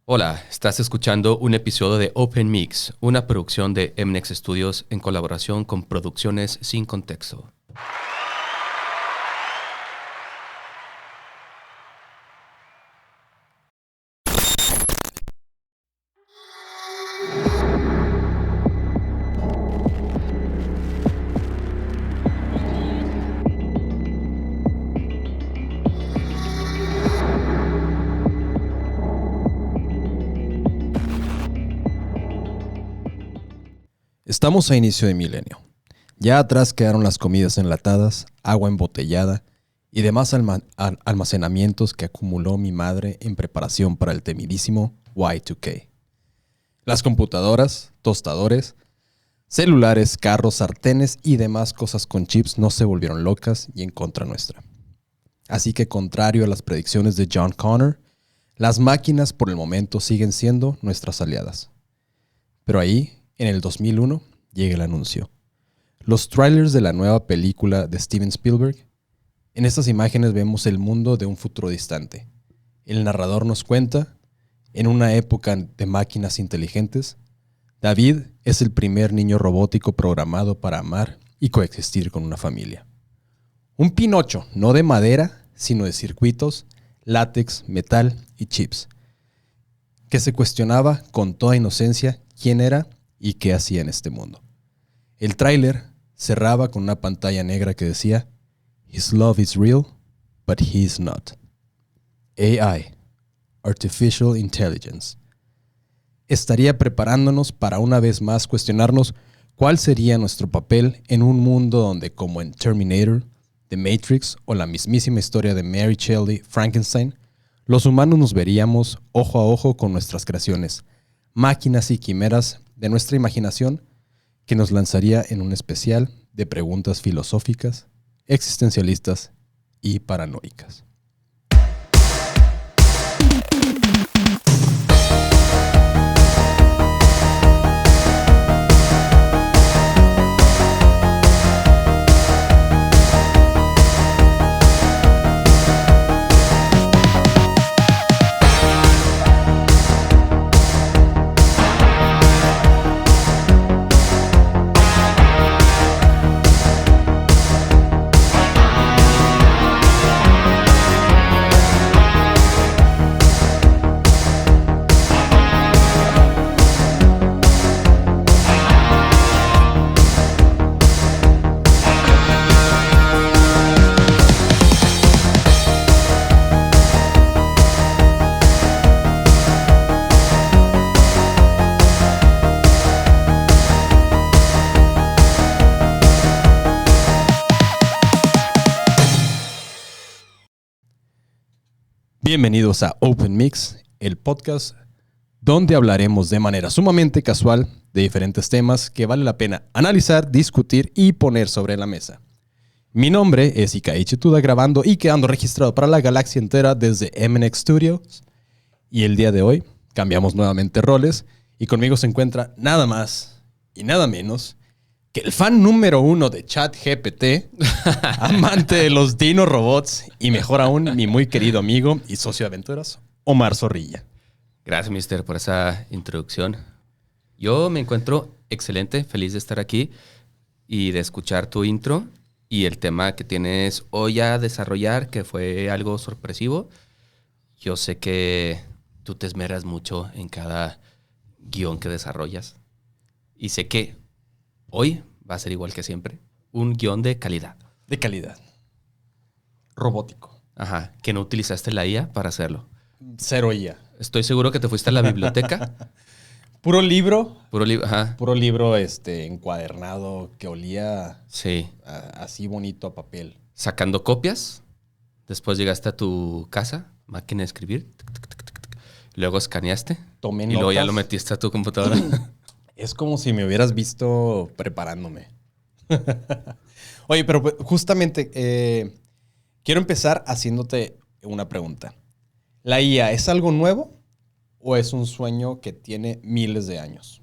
Hola, estás escuchando un episodio de Open Mix, una producción de MNEX Studios en colaboración con Producciones Sin Contexto. Estamos a inicio de milenio. Ya atrás quedaron las comidas enlatadas, agua embotellada y demás almacenamientos que acumuló mi madre en preparación para el temidísimo Y2K. Las computadoras, tostadores, celulares, carros, sartenes y demás cosas con chips no se volvieron locas y en contra nuestra. Así que, contrario a las predicciones de John Connor, las máquinas por el momento siguen siendo nuestras aliadas. Pero ahí, en el 2001, llega el anuncio. Los trailers de la nueva película de Steven Spielberg. En estas imágenes vemos el mundo de un futuro distante. El narrador nos cuenta, en una época de máquinas inteligentes, David es el primer niño robótico programado para amar y coexistir con una familia. Un Pinocho, no de madera, sino de circuitos, látex, metal y chips, que se cuestionaba con toda inocencia quién era y qué hacía en este mundo. El tráiler cerraba con una pantalla negra que decía "His love is real, but he is not". AI, Artificial Intelligence, estaría preparándonos para una vez más cuestionarnos cuál sería nuestro papel en un mundo donde, como en Terminator, The Matrix o la mismísima historia de Mary Shelley, Frankenstein, los humanos nos veríamos ojo a ojo con nuestras creaciones, máquinas y quimeras de nuestra imaginación, que nos lanzaría en un especial de preguntas filosóficas, existencialistas y paranoicas. Bienvenidos a Open Mix, el podcast donde hablaremos de manera sumamente casual de diferentes temas que vale la pena analizar, discutir y poner sobre la mesa. Mi nombre es Ikai Chetuda, grabando y quedando registrado para la galaxia entera desde MNEX Studios. Y el día de hoy cambiamos nuevamente roles y conmigo se encuentra nada más y nada menos que el fan número 1 de ChatGPT, amante de los dino robots y mejor aún, mi muy querido amigo y socio de aventuras, Omar Zorrilla. Gracias, mister, por esa introducción. Yo me encuentro excelente, feliz de estar aquí y de escuchar tu intro y el tema que tienes hoy a desarrollar, que fue algo sorpresivo. Yo sé que tú te esmeras mucho en cada guión que desarrollas y sé que hoy va a ser igual que siempre, un guión de calidad. De calidad. Robótico. Ajá, que no utilizaste la IA para hacerlo. Cero IA. Estoy seguro que te fuiste a la biblioteca. Puro libro. Puro libro, ajá. Puro libro encuadernado que olía Sí. así bonito a papel. Sacando copias. Después llegaste a tu casa, máquina de escribir. Luego escaneaste. Tomé y luego ya notas. lo metiste a tu computadora. Es como si me hubieras visto preparándome. Oye, pero justamente quiero empezar haciéndote una pregunta. ¿La IA es algo nuevo o es un sueño que tiene miles de años?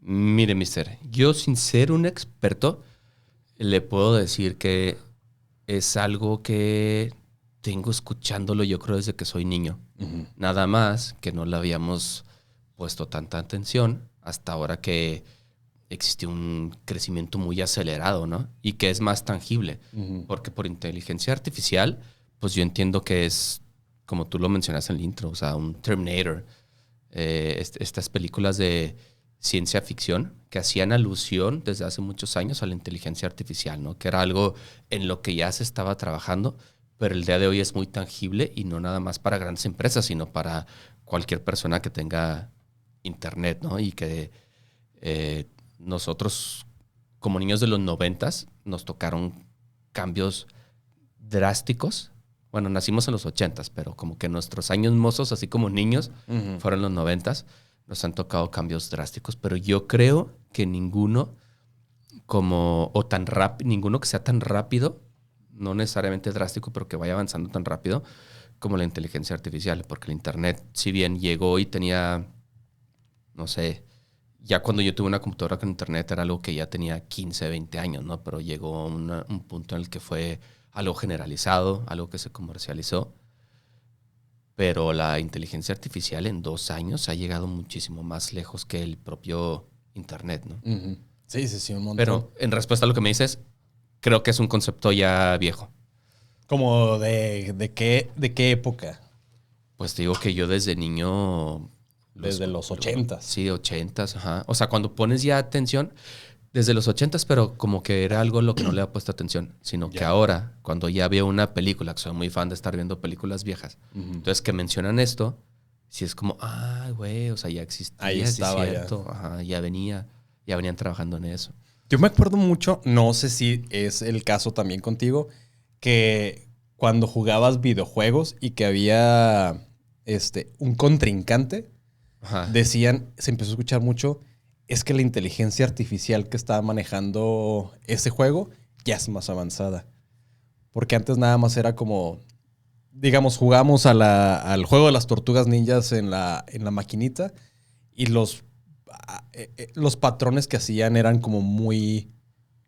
Mire, mister, yo sin ser un experto, le puedo decir que es algo que tengo escuchándolo yo creo desde que soy niño. Ujú. Nada más que no le habíamos puesto tanta atención hasta ahora que existe un crecimiento muy acelerado, ¿no? Y que es más tangible. Ujú. Porque por inteligencia artificial, pues yo entiendo que es, como tú lo mencionas en el intro, o sea, un Terminator. Estas películas de ciencia ficción que hacían alusión desde hace muchos años a la inteligencia artificial, ¿no? Que era algo en lo que ya se estaba trabajando, pero el día de hoy es muy tangible y no nada más para grandes empresas, sino para cualquier persona que tenga internet, ¿no? Y que nosotros, como niños de los 90s, nos tocaron cambios drásticos. Bueno, nacimos en los 80s, pero como que nuestros años mozos, así como niños, Ujú. fueron los 90s, nos han tocado cambios drásticos, pero yo creo que ninguno ninguno que sea tan rápido, no necesariamente drástico, pero que vaya avanzando tan rápido como la inteligencia artificial, porque el internet, si bien llegó y tenía, no sé, ya cuando yo tuve una computadora con internet era algo que ya tenía 15, 20 años, ¿no? Pero llegó un punto en el que fue algo generalizado, algo que se comercializó. Pero la inteligencia artificial en 2 años ha llegado muchísimo más lejos que el propio internet, ¿no? Ujú. Sí, sí, sí, un montón. Pero en respuesta a lo que me dices, creo que es un concepto ya viejo. ¿Como de qué época? Pues te digo que yo desde niño... Desde los 80s. Sí, 80s, ajá. O sea, cuando pones ya atención, desde los 80s, pero como que era algo en lo que no le había puesto atención, sino que Ya. ahora, cuando ya veo una película, que soy muy fan de estar viendo películas viejas, Ujú. entonces que mencionan esto, sí es como, ah, güey, o sea, ya existía, Ahí sí es estaba ya. cierto, ajá, ya venían trabajando en eso. Yo me acuerdo mucho, no sé si es el caso también contigo, que cuando jugabas videojuegos y que había un contrincante, Ajá. decían, se empezó a escuchar mucho, es que la inteligencia artificial que estaba manejando ese juego ya es más avanzada. Porque antes nada más era como, digamos, jugamos al juego de las tortugas ninjas en la maquinita y los patrones que hacían eran como muy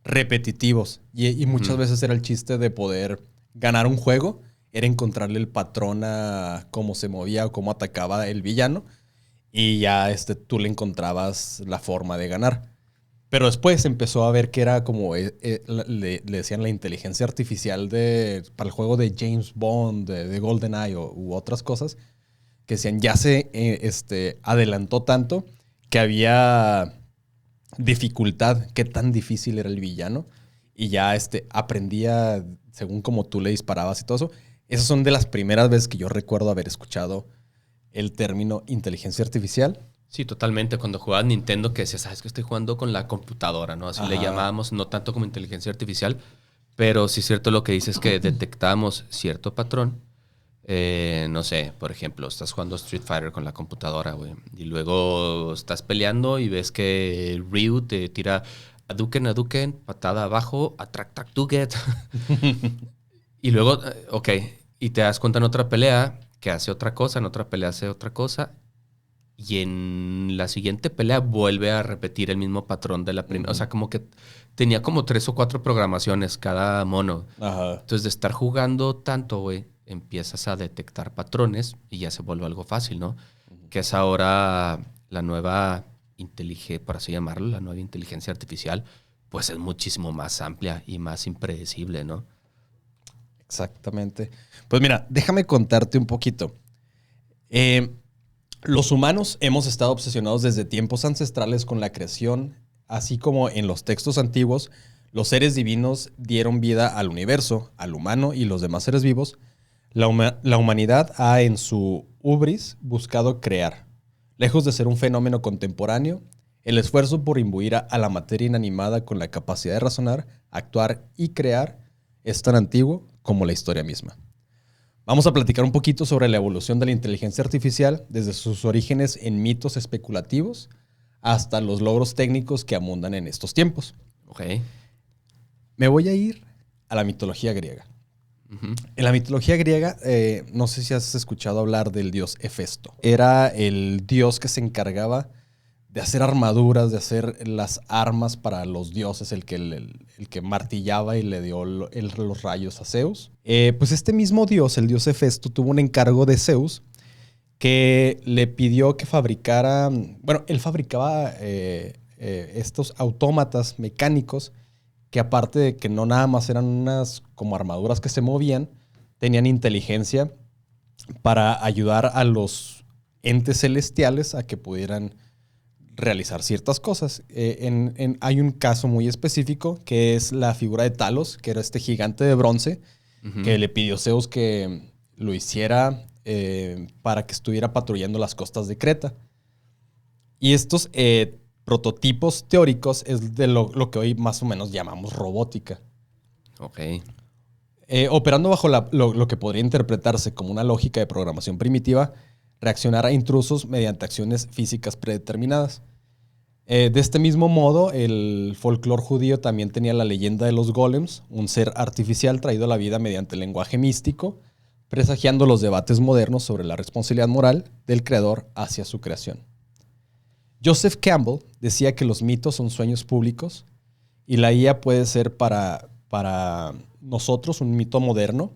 repetitivos. Y muchas Ujú. veces era el chiste de poder ganar un juego, era encontrarle el patrón a cómo se movía o cómo atacaba el villano. Y ya tú le encontrabas la forma de ganar. Pero después empezó a ver que era como, le decían la inteligencia artificial para el juego de James Bond, de GoldenEye u otras cosas, que decían, ya se adelantó tanto que había dificultad, qué tan difícil era el villano, y ya aprendía según como tú le disparabas y todo eso. Esas son de las primeras veces que yo recuerdo haber escuchado el término inteligencia artificial. Sí, totalmente. Cuando jugabas Nintendo, que decías, sabes que estoy jugando con la computadora, ¿no? Así le Ajá. llamábamos, no tanto como inteligencia artificial, pero sí es cierto lo que dices, que detectamos cierto patrón. No sé, por ejemplo, estás jugando Street Fighter con la computadora, güey, y luego estás peleando y ves que Ryu te tira Hadouken, patada abajo, attack to get. Y luego, ok, y te das cuenta en otra pelea que hace otra cosa, en otra pelea hace otra cosa, y en la siguiente pelea vuelve a repetir el mismo patrón de la primera. O sea, como que tenía como 3 o 4 programaciones cada mono. Ajá. Entonces, de estar jugando tanto, güey, empiezas a detectar patrones y ya se vuelve algo fácil, ¿no? Que es ahora la nueva inteligencia, por así llamarlo, la nueva inteligencia artificial, pues es muchísimo más amplia y más impredecible, ¿no? Exactamente. Pues mira, déjame contarte un poquito. Eh, los humanos hemos estado obsesionados desde tiempos ancestrales con la creación, así como en los textos antiguos, los seres divinos dieron vida al universo, al humano y los demás seres vivos. La humanidad ha en su hubris buscado crear. Lejos de ser un fenómeno contemporáneo, el esfuerzo por imbuir a la materia inanimada con la capacidad de razonar, actuar y crear es tan antiguo como la historia misma. Vamos a platicar un poquito sobre la evolución de la inteligencia artificial, desde sus orígenes en mitos especulativos hasta los logros técnicos que abundan en estos tiempos. Ok. Me voy a ir a la mitología griega. Ujú. En la mitología griega, no sé si has escuchado hablar del dios Hefesto. Era el dios que se encargaba de hacer armaduras, de hacer las armas para los dioses, el que el que martillaba y le dio los rayos a Zeus. Pues este mismo dios, el dios Hefesto, tuvo un encargo de Zeus que le pidió que fabricara... Bueno, él fabricaba estos autómatas mecánicos que aparte de que no nada más eran unas como armaduras que se movían, tenían inteligencia para ayudar a los entes celestiales a que pudieran realizar ciertas cosas. Hay un caso muy específico que es la figura de Talos, que era este gigante de bronce, que le pidió Zeus que lo hiciera para que estuviera patrullando las costas de Creta. Y estos prototipos teóricos es de lo que hoy más o menos llamamos robótica. Ok. Operando bajo lo que podría interpretarse como una lógica de programación primitiva, reaccionar a intrusos mediante acciones físicas predeterminadas. De este mismo modo, el folclore judío también tenía la leyenda de los golems, un ser artificial traído a la vida mediante el lenguaje místico, presagiando los debates modernos sobre la responsabilidad moral del creador hacia su creación. Joseph Campbell decía que los mitos son sueños públicos y la IA puede ser para nosotros un mito moderno.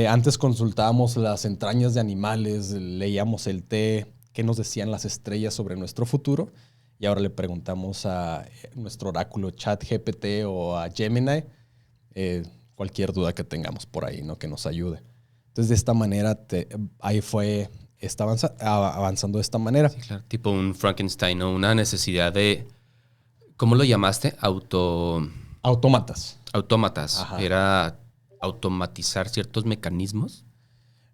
Antes consultábamos las entrañas de animales, leíamos el té, qué nos decían las estrellas sobre nuestro futuro, y ahora le preguntamos a nuestro oráculo ChatGPT o a Gemini cualquier duda que tengamos por ahí, ¿no? Que nos ayude. Entonces, de esta manera, está avanzando de esta manera. Sí, claro. Tipo un Frankenstein, ¿no? Una necesidad de... ¿Cómo lo llamaste? Autómatas. Autómatas. Ajá. Era automatizar ciertos mecanismos.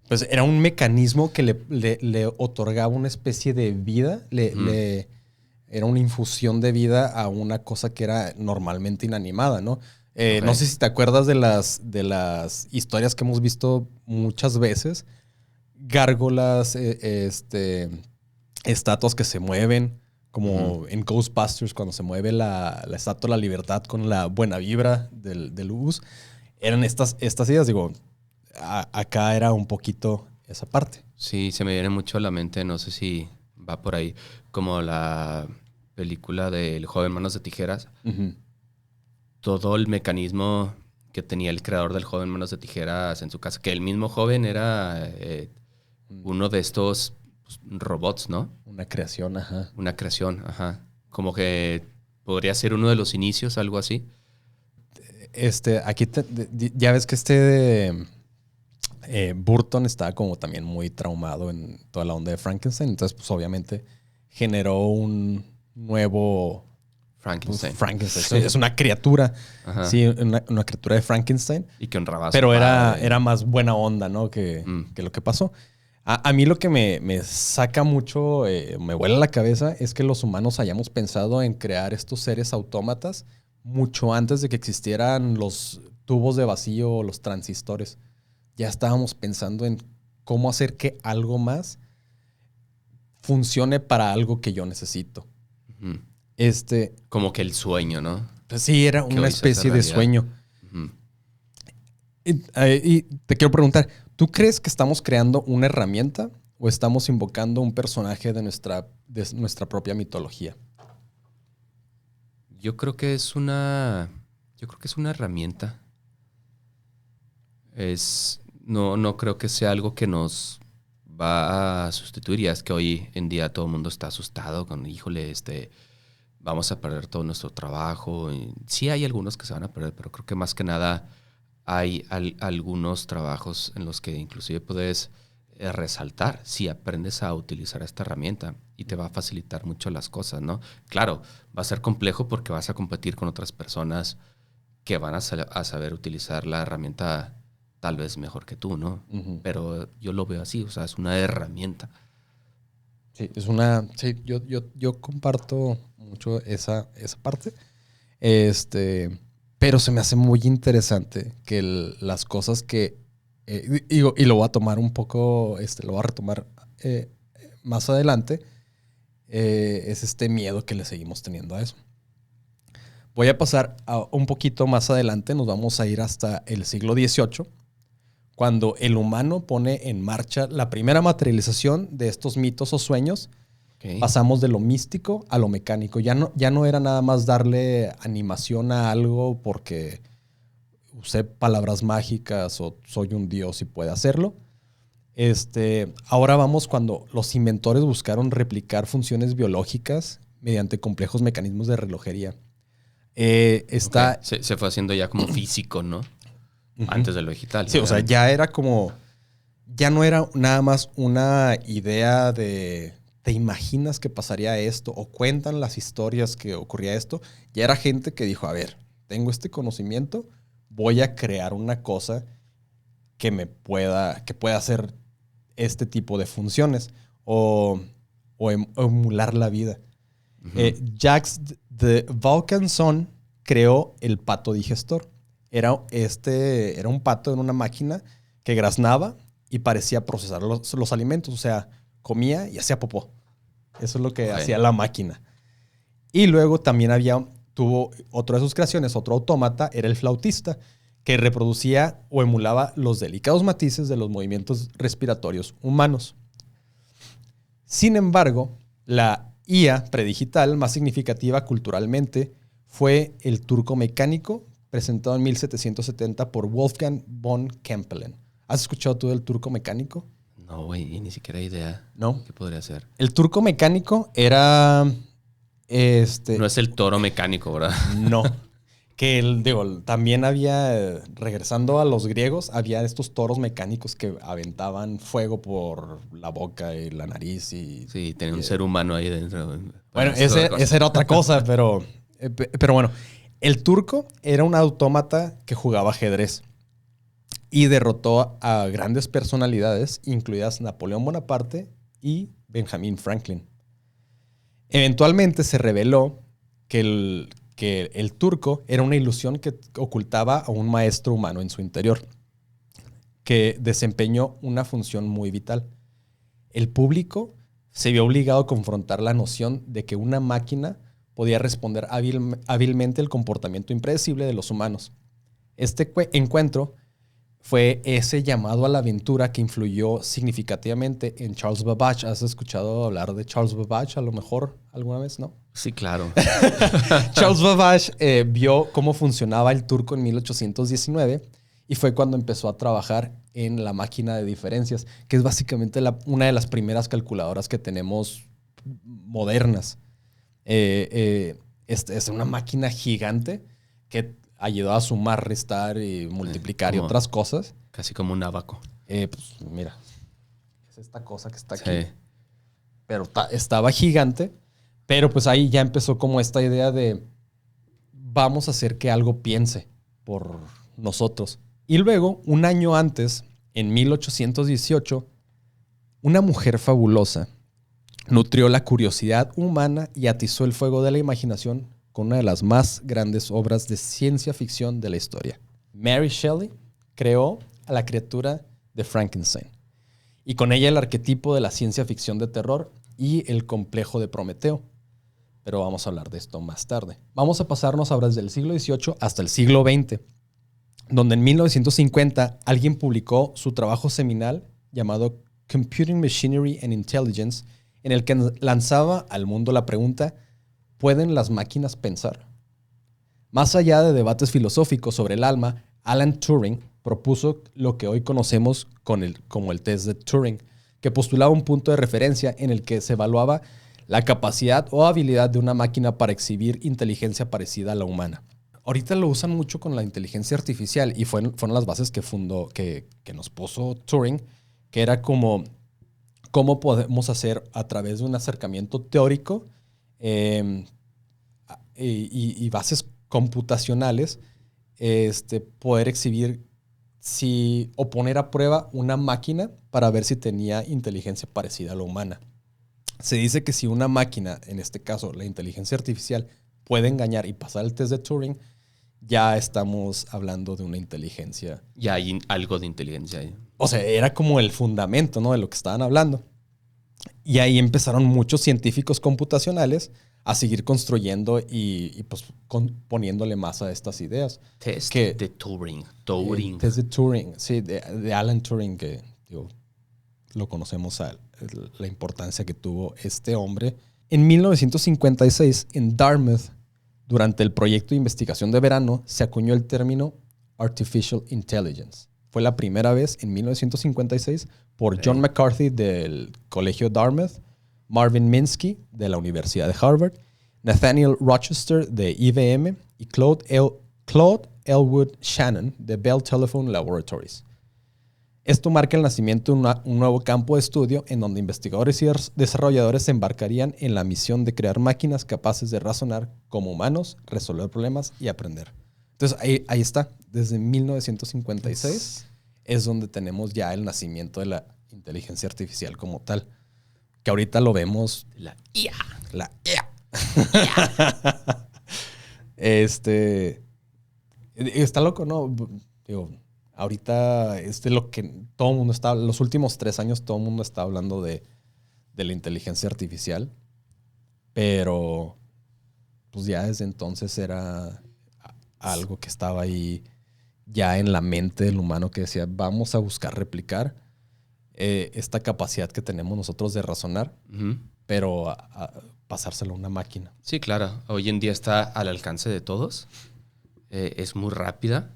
Pues era un mecanismo que le otorgaba una especie de vida, era una infusión de vida a una cosa que era normalmente inanimada, ¿no? Okay. No sé si te acuerdas de las historias que hemos visto muchas veces. Gárgolas, estatuas que se mueven, como en Ghostbusters, cuando se mueve la estatua de la libertad con la buena vibra del luz. Eran estas ideas, digo, acá era un poquito esa parte. Sí, se me viene mucho a la mente, no sé si va por ahí, como la película del joven Manos de Tijeras. Uh-huh. Todo el mecanismo que tenía el creador del joven Manos de Tijeras en su casa, que el mismo joven era uno de estos robots, ¿no? Una creación, ajá. Una creación, ajá. Como que podría ser uno de los inicios, algo así. Aquí ya ves que Burton estaba como también muy traumado en toda la onda de Frankenstein. Entonces, pues obviamente generó un nuevo Frankenstein. Frankenstein. Es una criatura. Ajá. Sí, una criatura de Frankenstein. Y que honraba a su Pero padre. era más buena onda, ¿no? Que lo que pasó. A mí lo que me saca mucho, me vuela la cabeza, es que los humanos hayamos pensado en crear estos seres autómatas mucho antes de que existieran los tubos de vacío o los transistores. Ya estábamos pensando en cómo hacer que algo más funcione para algo que yo necesito. Uh-huh. Como que el sueño, ¿no? Pues sí, era una especie de sueño. Uh-huh. Y te quiero preguntar, ¿tú crees que estamos creando una herramienta o estamos invocando un personaje de nuestra propia mitología? Yo creo que es una herramienta. No creo que sea algo que nos va a sustituir. Ya es que hoy en día todo el mundo está asustado con, híjole, vamos a perder todo nuestro trabajo. Y sí hay algunos que se van a perder, pero creo que más que nada hay algunos trabajos en los que inclusive puedes resaltar si aprendes a utilizar esta herramienta y te va a facilitar mucho las cosas, ¿no? Claro, va a ser complejo porque vas a competir con otras personas que van a saber utilizar la herramienta tal vez mejor que tú, ¿no? Uh-huh. Pero yo lo veo así, o sea, es una herramienta. Sí, sí, yo comparto mucho esa parte. Pero se me hace muy interesante que las cosas que y lo voy a tomar un poco, lo voy a retomar más adelante, es este miedo que le seguimos teniendo a eso. Voy a pasar un poquito más adelante, nos vamos a ir hasta el siglo XVIII, cuando el humano pone en marcha la primera materialización de estos mitos o sueños, Ok. Pasamos de lo místico a lo mecánico. Ya no era nada más darle animación a algo porque usé palabras mágicas o soy un dios y puede hacerlo. Ahora vamos cuando los inventores buscaron replicar funciones biológicas mediante complejos mecanismos de relojería. Ok. Se fue haciendo ya como físico, ¿no? Antes de lo digital. Sí, o sea, ya era como... Ya no era nada más una idea de... ¿Te imaginas que pasaría esto? O cuentan las historias que ocurría esto. Ya era gente que dijo, a ver, tengo este conocimiento, voy a crear una cosa que pueda hacer este tipo de funciones o emular la vida. Jacques de Vaucanson creó el pato digestor. Era un pato en una máquina que graznaba y parecía procesar los alimentos. O sea, comía y hacía popó. Eso es lo que hacía la máquina. Y luego también tuvo otra de sus creaciones, otro autómata, era el flautista, que reproducía o emulaba los delicados matices de los movimientos respiratorios humanos. Sin embargo, la IA predigital más significativa culturalmente fue el turco mecánico, presentado en 1770 por Wolfgang von Kempelen. ¿Has escuchado tú del turco mecánico? No, güey, ni siquiera idea. ¿No? ¿Qué podría ser? El turco mecánico era... No es el toro mecánico, ¿verdad? No. También había, regresando a los griegos, había estos toros mecánicos que aventaban fuego por la boca y la nariz. Sí, tenía un ser humano ahí dentro. Bueno, esa era otra cosa, pero bueno. El turco era un autómata que jugaba ajedrez y derrotó a grandes personalidades, incluidas Napoleón Bonaparte y Benjamin Franklin. Eventualmente se reveló que el turco era una ilusión que ocultaba a un maestro humano en su interior, que desempeñó una función muy vital. El público se vio obligado a confrontar la noción de que una máquina podía responder hábilmente el comportamiento impredecible de los humanos. Este encuentro fue ese llamado a la aventura que influyó significativamente en Charles Babbage. ¿Has escuchado hablar de Charles Babbage a lo mejor alguna vez, no? Sí, claro. Charles Babbage vio cómo funcionaba el turco en 1819 y fue cuando empezó a trabajar en la máquina de diferencias, que es básicamente una de las primeras calculadoras que tenemos modernas. Es una máquina gigante que ayudó a sumar, restar y multiplicar y otras cosas. Casi como un abaco. Pues mira, es esta cosa que está aquí. Pero estaba gigante. Pero pues ahí ya empezó como esta idea de vamos a hacer que algo piense por nosotros. Y luego, un año antes, en 1818, una mujer fabulosa nutrió la curiosidad humana y atizó el fuego de la imaginación con una de las más grandes obras de ciencia ficción de la historia. Mary Shelley creó a la criatura de Frankenstein y con ella el arquetipo de la ciencia ficción de terror y el complejo de Prometeo. Pero vamos a hablar de esto más tarde. Vamos a pasarnos ahora desde el siglo XVIII hasta el siglo XX, donde en 1950 alguien publicó su trabajo seminal llamado Computing Machinery and Intelligence, en el que lanzaba al mundo la pregunta: ¿pueden las máquinas pensar? Más allá de debates filosóficos sobre el alma, Alan Turing propuso lo que hoy conocemos como el test de Turing, que postulaba un punto de referencia en el que se evaluaba la capacidad o habilidad de una máquina para exhibir inteligencia parecida a la humana. Ahorita lo usan mucho con la inteligencia artificial y fueron las bases que nos puso Turing, que era como cómo podemos hacer a través de un acercamiento teórico y bases computacionales poder exhibir o poner a prueba una máquina para ver si tenía inteligencia parecida a la humana. Se dice que si una máquina, en este caso la inteligencia artificial, puede engañar y pasar el test de Turing, ya estamos hablando de una inteligencia. Ya hay algo de inteligencia ahí. O sea, era como el fundamento, ¿no?, de lo que estaban hablando. Y ahí empezaron muchos científicos computacionales a seguir construyendo y pues poniéndole más a estas ideas. Test de Turing. Turing. Test de Turing, sí, de Alan Turing, que digo, lo conocemos a la importancia que tuvo este hombre. En 1956, en Dartmouth, durante el proyecto de investigación de verano, se acuñó el término Artificial Intelligence. Fue la primera vez en 1956 por John McCarthy del Colegio Dartmouth, Marvin Minsky de la Universidad de Harvard, Nathaniel Rochester de IBM y Claude Elwood Shannon de Bell Telephone Laboratories. Esto marca el nacimiento de un nuevo campo de estudio en donde investigadores y desarrolladores se embarcarían en la misión de crear máquinas capaces de razonar como humanos, resolver problemas y aprender. Entonces ahí está, desde 1956 es donde tenemos ya el nacimiento de la inteligencia artificial como tal, que ahorita lo vemos. La IA. La IA. Está loco, ¿no? Digo, ahorita es de lo que todo el mundo está, los últimos 3 años todo el mundo está hablando de la inteligencia artificial, pero pues ya desde entonces era algo que estaba ahí ya en la mente del humano, que decía, vamos a buscar replicar esta capacidad que tenemos nosotros de razonar, pero a pasárselo a una máquina. Sí, claro. Hoy en día está al alcance de todos. Es muy rápida.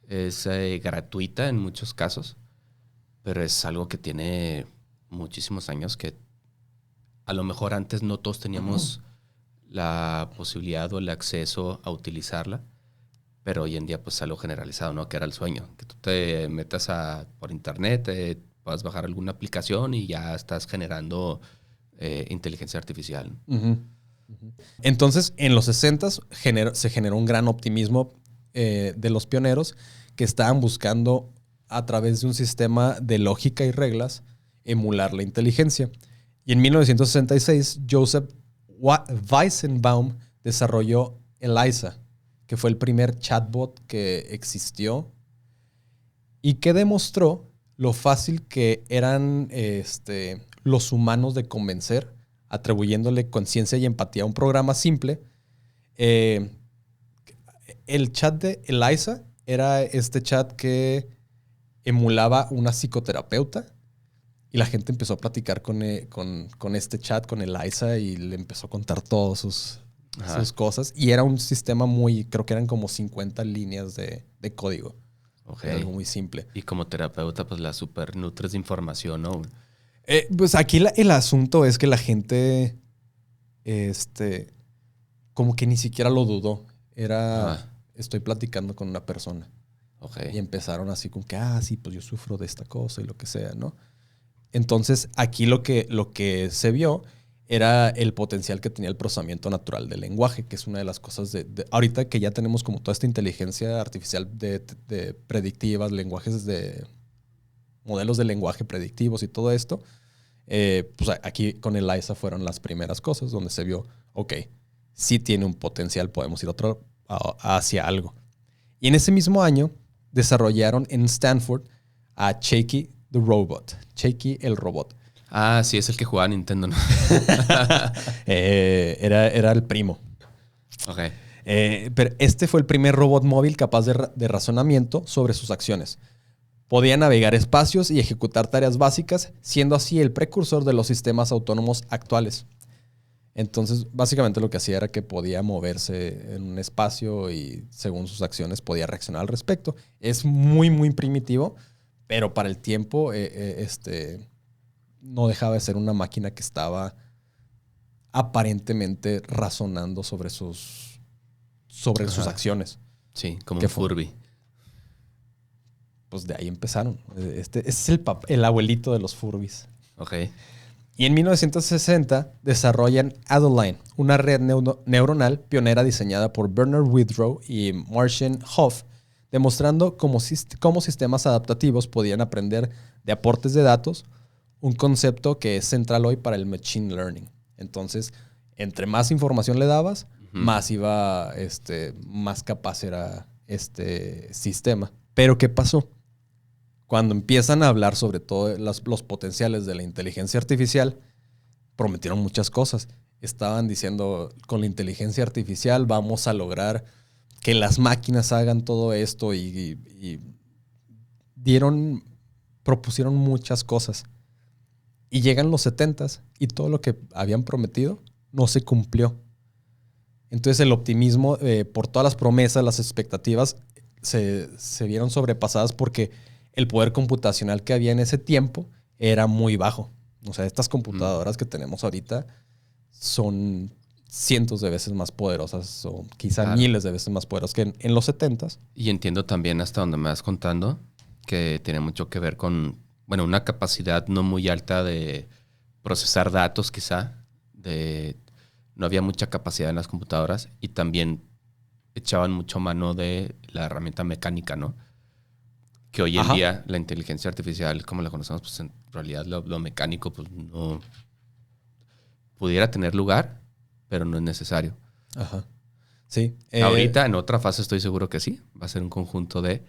Es gratuita en muchos casos. Pero es algo que tiene muchísimos años que a lo mejor antes no todos teníamos la posibilidad o el acceso a utilizarla. Pero hoy en día pues es algo generalizado, ¿no? Que era el sueño. Que tú te metas por internet, puedas bajar alguna aplicación y ya estás generando inteligencia artificial. Entonces, en los 60s se generó un gran optimismo de los pioneros que estaban buscando, a través de un sistema de lógica y reglas, emular la inteligencia. Y en 1966, Joseph Weizenbaum desarrolló ELIZA, que fue el primer chatbot que existió y que demostró lo fácil que eran los humanos de convencer, atribuyéndole conciencia y empatía a un programa simple. El chat de ELIZA era este chat que emulaba una psicoterapeuta y la gente empezó a platicar con este chat, con ELIZA, y le empezó a contar todas sus cosas. Y era un sistema creo que eran como 50 líneas de código. Okay. Era algo muy simple. Y como terapeuta, pues la super nutres de información, ¿no? Pues aquí el asunto es que la gente como que ni siquiera lo dudó. Estoy platicando con una persona. Okay. Y empezaron así con que, sí, pues yo sufro de esta cosa y lo que sea, ¿no? Entonces, aquí lo que se vio era el potencial que tenía el procesamiento natural del lenguaje, que es una de las cosas ahorita que ya tenemos como toda esta inteligencia artificial de predictivas, lenguajes de modelos de lenguaje predictivos y todo esto. Pues aquí con ELIZA fueron las primeras cosas donde se vio, sí tiene un potencial, podemos ir hacia algo. Y en ese mismo año desarrollaron en Stanford a Shaky the Robot. Shaky el robot. Sí, es el que jugaba Nintendo, ¿no? Era el primo. Okay. Pero este fue el primer robot móvil capaz de razonamiento sobre sus acciones. Podía navegar espacios y ejecutar tareas básicas, siendo así el precursor de los sistemas autónomos actuales. Entonces, básicamente lo que hacía era que podía moverse en un espacio y según sus acciones podía reaccionar al respecto. Es muy, muy primitivo, pero para el tiempo no dejaba de ser una máquina que estaba aparentemente razonando sobre sus acciones. Sí, como un Furby. Pues de ahí empezaron. Este es el abuelito de los Furbis. Okay. Y en 1960 desarrollan Adeline, una red neuronal pionera diseñada por Bernard Withrow y Martian Hoff, demostrando cómo sistemas adaptativos podían aprender de aportes de datos, un concepto que es central hoy para el machine learning. Entonces, entre más información le dabas, más capaz era este sistema. Pero ¿qué pasó? Cuando empiezan a hablar sobre todo los potenciales de la inteligencia artificial, prometieron muchas cosas. Estaban diciendo, con la inteligencia artificial vamos a lograr que las máquinas hagan todo esto y propusieron muchas cosas. Y llegan los 70s y todo lo que habían prometido no se cumplió. Entonces el optimismo, por todas las promesas, las expectativas, se vieron sobrepasadas porque el poder computacional que había en ese tiempo era muy bajo. O sea, estas computadoras que tenemos ahorita son cientos de veces más poderosas o quizá miles de veces más poderosas que en los 70s. Y entiendo también hasta donde me vas contando que tiene mucho que ver con, bueno, una capacidad no muy alta de procesar datos quizá, no había mucha capacidad en las computadoras y también echaban mucho mano de la herramienta mecánica, ¿no? Que hoy en día la inteligencia artificial, como la conocemos, pues en realidad lo mecánico pues no pudiera tener lugar, pero no es necesario. Ajá. Sí. Ahorita en otra fase estoy seguro que sí. Va a ser un conjunto de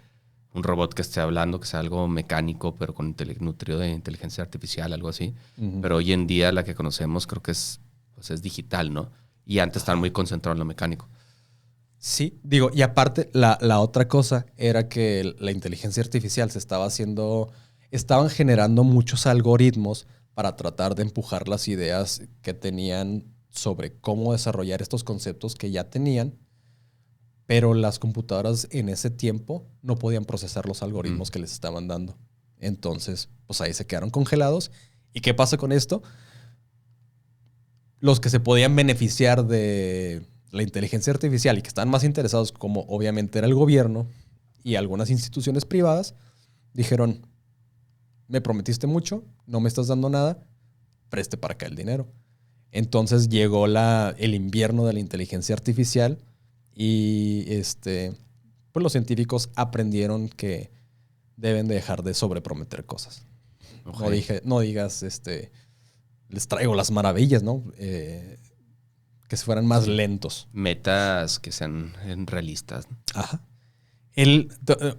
un robot que esté hablando, que sea algo mecánico, pero con nutrido de inteligencia artificial, algo así. Pero hoy en día la que conocemos creo que es digital, ¿no? Y antes estaban muy concentrados en lo mecánico. Sí, digo, y aparte la otra cosa era que la inteligencia artificial estaban generando muchos algoritmos para tratar de empujar las ideas que tenían sobre cómo desarrollar estos conceptos que ya tenían, pero las computadoras en ese tiempo no podían procesar los algoritmos que les estaban dando. Entonces, pues ahí se quedaron congelados. ¿Y qué pasa con esto? Los que se podían beneficiar de la inteligencia artificial y que estaban más interesados, como obviamente era el gobierno y algunas instituciones privadas, dijeron, me prometiste mucho, no me estás dando nada, preste para acá el dinero. Entonces llegó el invierno de la inteligencia artificial y pues los científicos aprendieron que deben de dejar de sobreprometer cosas. Okay. No digas, les traigo las maravillas, ¿no? Que se fueran más lentos. Metas que sean realistas. Ajá.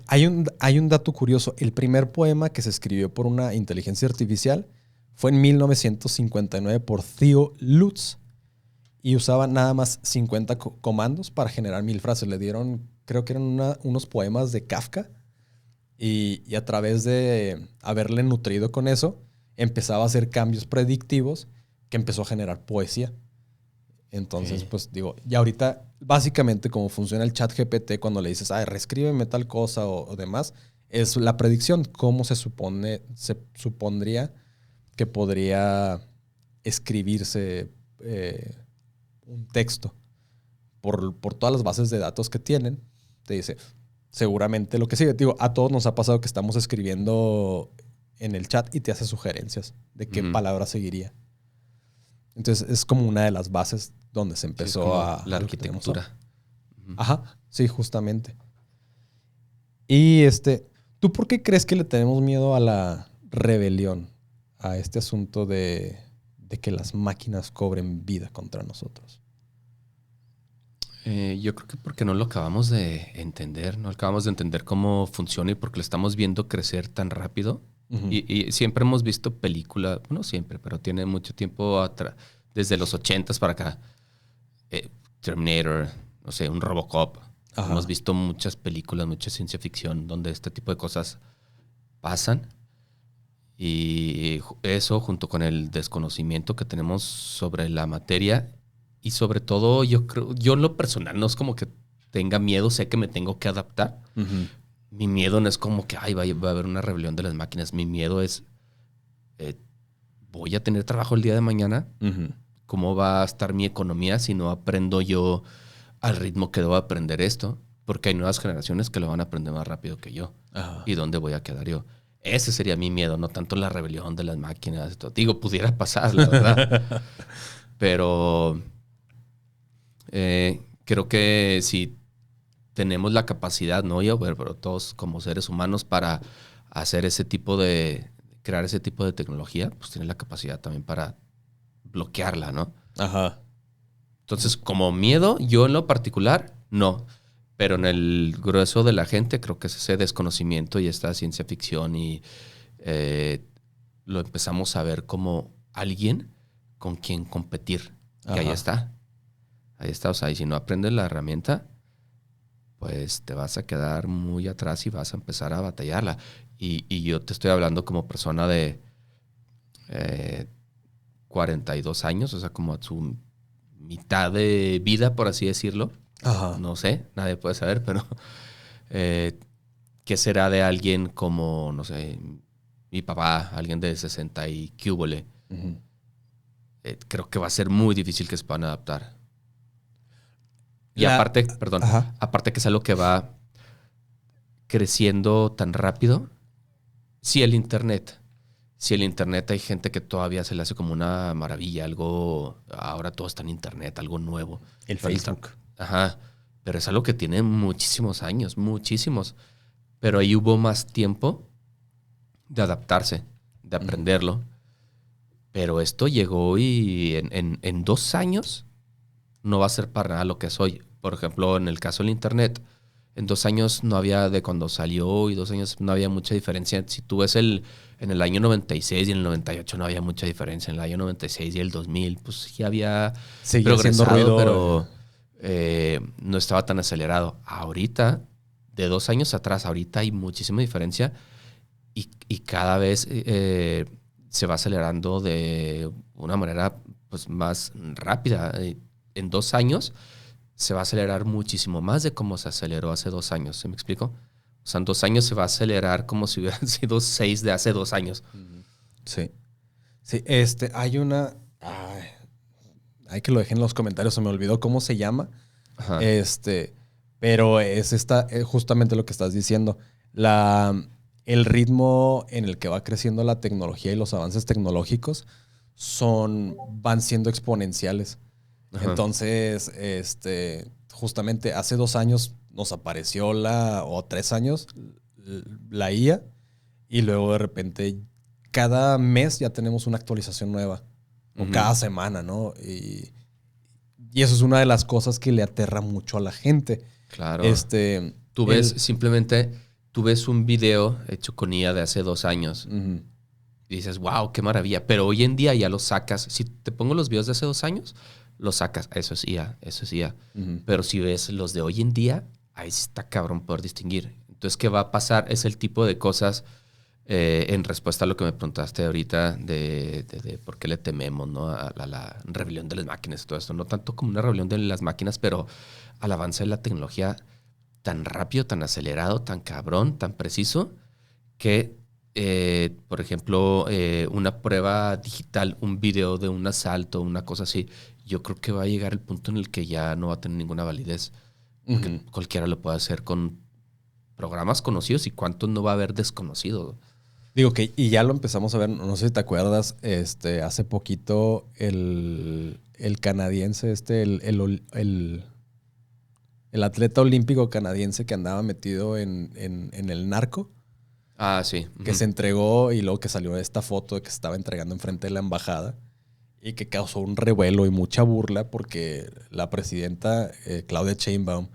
Hay un dato curioso. El primer poema que se escribió por una inteligencia artificial fue en 1959 por Theo Lutz y usaba nada más 50 comandos para generar 1000 frases. Le dieron, creo que eran unos poemas de Kafka y a través de haberle nutrido con eso, empezaba a hacer cambios predictivos que empezó a generar poesía. Entonces, pues digo, y ahorita básicamente como funciona el chat GPT cuando le dices, reescríbeme tal cosa o demás, es la predicción. ¿Cómo se supondría que podría escribirse un texto? Por todas las bases de datos que tienen, te dice, seguramente lo que sigue. Digo, a todos nos ha pasado que estamos escribiendo en el chat y te hace sugerencias de qué palabra seguiría. Entonces, es como una de las bases donde se empezó la arquitectura. Ajá, sí, justamente. Y ¿tú por qué crees que le tenemos miedo a la rebelión? A este asunto de que las máquinas cobren vida contra nosotros. Yo creo que porque no lo acabamos de entender, no acabamos de entender cómo funciona y porque lo estamos viendo crecer tan rápido. Y siempre hemos visto películas, no siempre, pero tiene mucho tiempo atrás, desde los 80s para acá. Terminator, no sé, un Robocop. Ajá. Hemos visto muchas películas, mucha ciencia ficción donde este tipo de cosas pasan. Y eso junto con el desconocimiento que tenemos sobre la materia y sobre todo yo en lo personal no es como que tenga miedo, sé que me tengo que adaptar. Mi miedo no es como que va a haber una rebelión de las máquinas. Mi miedo es voy a tener trabajo el día de mañana. ¿Cómo va a estar mi economía si no aprendo yo al ritmo que debo aprender esto? Porque hay nuevas generaciones que lo van a aprender más rápido que yo. Ajá. ¿Y dónde voy a quedar yo? Ese sería mi miedo, no tanto la rebelión de las máquinas. Digo, pudiera pasar, la verdad. Pero creo que si tenemos la capacidad, no yo, pero todos como seres humanos para hacer crear ese tipo de tecnología, pues tienen la capacidad también para bloquearla, ¿no? Ajá. Entonces, como miedo, yo en lo particular, no. Pero en el grueso de la gente creo que es ese desconocimiento y esta ciencia ficción y lo empezamos a ver como alguien con quien competir. Ajá. Y ahí está. Ahí está. O sea, y si no aprendes la herramienta, pues te vas a quedar muy atrás y vas a empezar a batallarla. Y yo te estoy hablando como persona de eh, 42 años, o sea, como a su mitad de vida, por así decirlo. Ajá. No sé, nadie puede saber, pero ¿qué será de alguien como, no sé, mi papá, alguien de 60 y qué húbole? Ujú. Creo que va a ser muy difícil que se puedan adaptar. Y La... aparte, perdón, Ajá. aparte que es algo que va creciendo tan rápido, si el internet, si el internet hay gente que todavía se le hace como una maravilla, algo, ahora todo está en internet, algo nuevo. El Pero Facebook. ajá, pero es algo que tiene muchísimos años, muchísimos. Pero ahí hubo más tiempo de adaptarse, de Ujú. aprenderlo. Pero esto llegó y en 2 años no va a ser para nada lo que es hoy. Por ejemplo, en el caso del internet, en 2 años no había, de cuando salió y 2 años no había mucha diferencia. Si tú ves en el año 96 y en el 98 no había mucha diferencia. En el año 96 y el 2000, pues sí había Seguía haciendo progresado, ruido. pero no estaba tan acelerado. Ahorita, de 2 años atrás, ahorita hay muchísima diferencia y cada vez se va acelerando de una manera pues, más rápida. En 2 años se va a acelerar muchísimo más de cómo se aceleró hace 2 años. ¿Se me explico? O sea, en 2 años se va a acelerar como si hubieran sido 6 de hace 2 años. Ujú. Sí. Sí, hay una. Ay, hay que lo dejen en los comentarios, se me olvidó cómo se llama. Ajá. Este, pero es justamente lo que estás diciendo. El ritmo en el que va creciendo la tecnología y los avances tecnológicos van siendo exponenciales. Ajá. Entonces, justamente hace 2 años nos apareció o 3 años, la IA, y luego de repente cada mes ya tenemos una actualización nueva, o Ujú. cada semana, ¿no? Y eso es una de las cosas que le aterra mucho a la gente. Claro. Este, Tú ves el, simplemente, tú ves un video hecho con IA de hace 2 años Ujú. y dices, wow, qué maravilla. Pero hoy en día ya lo sacas. Si te pongo los videos de hace 2 años, los sacas. Eso es IA, eso es IA. Ujú. Pero si ves los de hoy en día, ahí sí está cabrón poder distinguir. Entonces, ¿qué va a pasar? Es el tipo de cosas, en respuesta a lo que me preguntaste ahorita de por qué le tememos, ¿no? A la rebelión de las máquinas y todo esto. No tanto como una rebelión de las máquinas, pero al avance de la tecnología tan rápido, tan acelerado, tan cabrón, tan preciso, que, por ejemplo, una prueba digital, un video de un asalto, una cosa así, yo creo que va a llegar el punto en el que ya no va a tener ninguna validez, porque Ujú. cualquiera lo puede hacer con programas conocidos y cuántos no va a haber desconocidos. Digo que, y ya lo empezamos a ver, no sé si te acuerdas, hace poquito el canadiense, el atleta olímpico canadiense que andaba metido en el narco, Ah, sí. que Ujú. se entregó y luego que salió esta foto de que se estaba entregando enfrente de la embajada y que causó un revuelo y mucha burla porque la presidenta Claudia Sheinbaum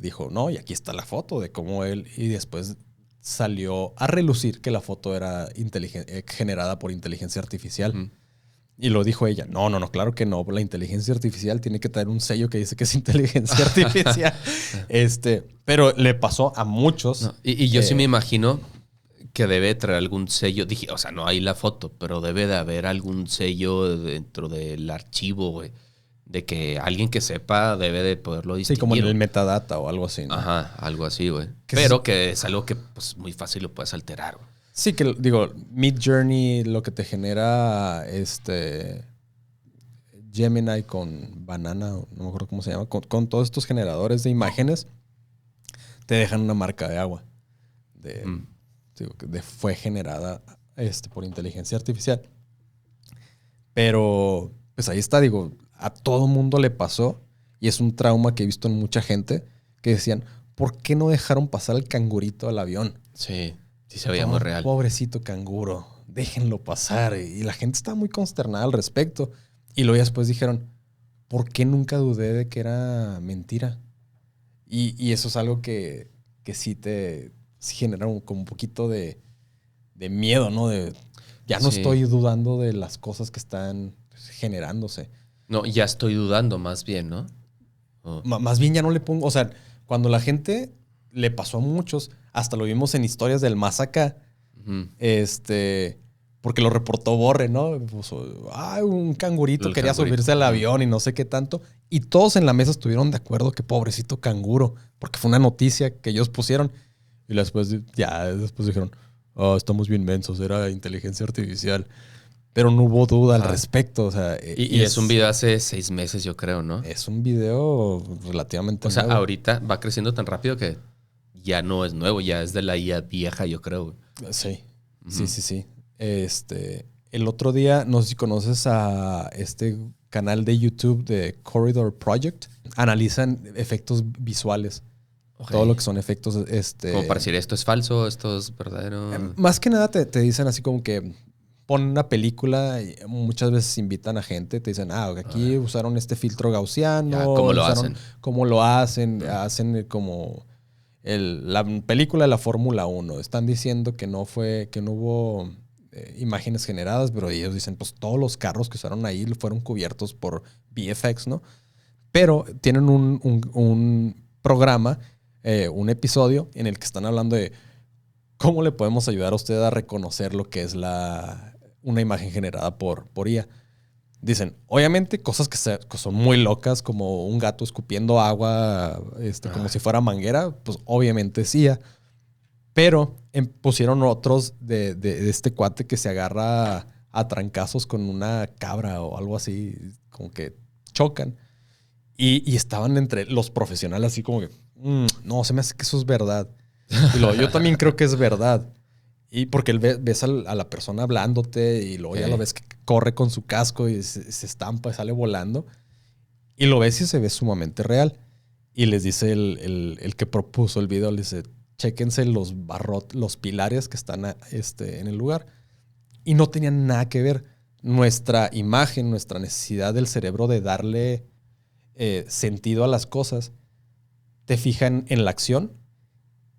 dijo, no, y aquí está la foto de cómo él, y después salió a relucir que la foto era generada por inteligencia artificial. Ujú. Y lo dijo ella, no, no, no, claro que no, la inteligencia artificial tiene que tener un sello que dice que es inteligencia artificial. Pero le pasó a muchos. No, y yo sí me imagino que debe traer algún sello. Dije, o sea, no hay la foto, pero debe de haber algún sello dentro del archivo, güey. De que alguien que sepa debe de poderlo Sí, como en distinguir, el güey. metadata o algo así, ¿no? Ajá, algo así, güey. Que Pero que es algo que pues muy fácil lo puedes alterar, güey. sí, que digo, Mid Journey lo que te genera Gemini con Banana, no me acuerdo cómo se llama, con todos estos generadores de imágenes, te dejan una marca de agua. De, Mm. fue generada por inteligencia artificial. Pero, pues ahí está, digo, a todo mundo le pasó y es un trauma que he visto en mucha gente que decían, ¿por qué no dejaron pasar al cangurito al avión? Sí, sí se veía muy Oh, real. pobrecito canguro, déjenlo pasar. Y la gente estaba muy consternada al respecto. Y luego ya después dijeron, ¿por qué nunca dudé de que era mentira? Y eso es algo que sí te sí genera como un poquito de miedo, ¿no? Ya no Sí. estoy dudando de las cosas que están generándose. No, ya estoy dudando más bien, ¿no? Oh. Más bien ya no le pongo, o sea, cuando la gente le pasó a muchos, hasta lo vimos en historias del más acá, Ujú. pues porque lo reportó Borre, ¿no? Puso, un cangurito quería subirse al avión y no sé qué tanto. Y todos en la mesa estuvieron de acuerdo que pobrecito canguro, porque fue una noticia que ellos pusieron. Y después dijeron, estamos bien mensos, era inteligencia artificial. Pero no hubo duda al respecto. O sea, y es un video hace 6 meses, yo creo, ¿no? Es un video relativamente nuevo. nuevo. Ahorita va creciendo tan rápido que ya no es nuevo, ya es de la IA vieja, yo creo. Sí, sí. El otro día, no sé si conoces a este canal de YouTube de Corridor Project. Analizan efectos visuales. Okay. Todo lo que son efectos. Como para decir, esto es falso, esto es verdadero. Más que nada te dicen así como que ponen una película y muchas veces invitan a gente. Te dicen, aquí usaron este filtro gaussiano. ¿Cómo lo hacen? ¿Cómo lo hacen? Hacen como la película de la Fórmula 1. Están diciendo que no hubo imágenes generadas, pero ellos dicen, pues todos los carros que usaron ahí fueron cubiertos por VFX, ¿no? Pero tienen un programa, un episodio en el que están hablando de cómo le podemos ayudar a usted a reconocer lo que es una imagen generada por IA. Dicen, obviamente, cosas que son muy locas, como un gato escupiendo agua, como si fuera manguera, pues obviamente es IA. Pero pusieron otros de este cuate que se agarra a trancazos con una cabra o algo así, como que chocan. Y estaban entre los profesionales así como que, no, se me hace que eso es verdad. Y yo también creo que es verdad. Y porque ves a la persona hablándote y luego ya lo ves que corre con su casco y se estampa y sale volando. Y lo ves y se ve sumamente real. Y les dice el que propuso el video, les dice, chéquense los pilares que están en el lugar. Y no tenían nada que ver. Nuestra imagen, nuestra necesidad del cerebro de darle sentido a las cosas, te fijan en la acción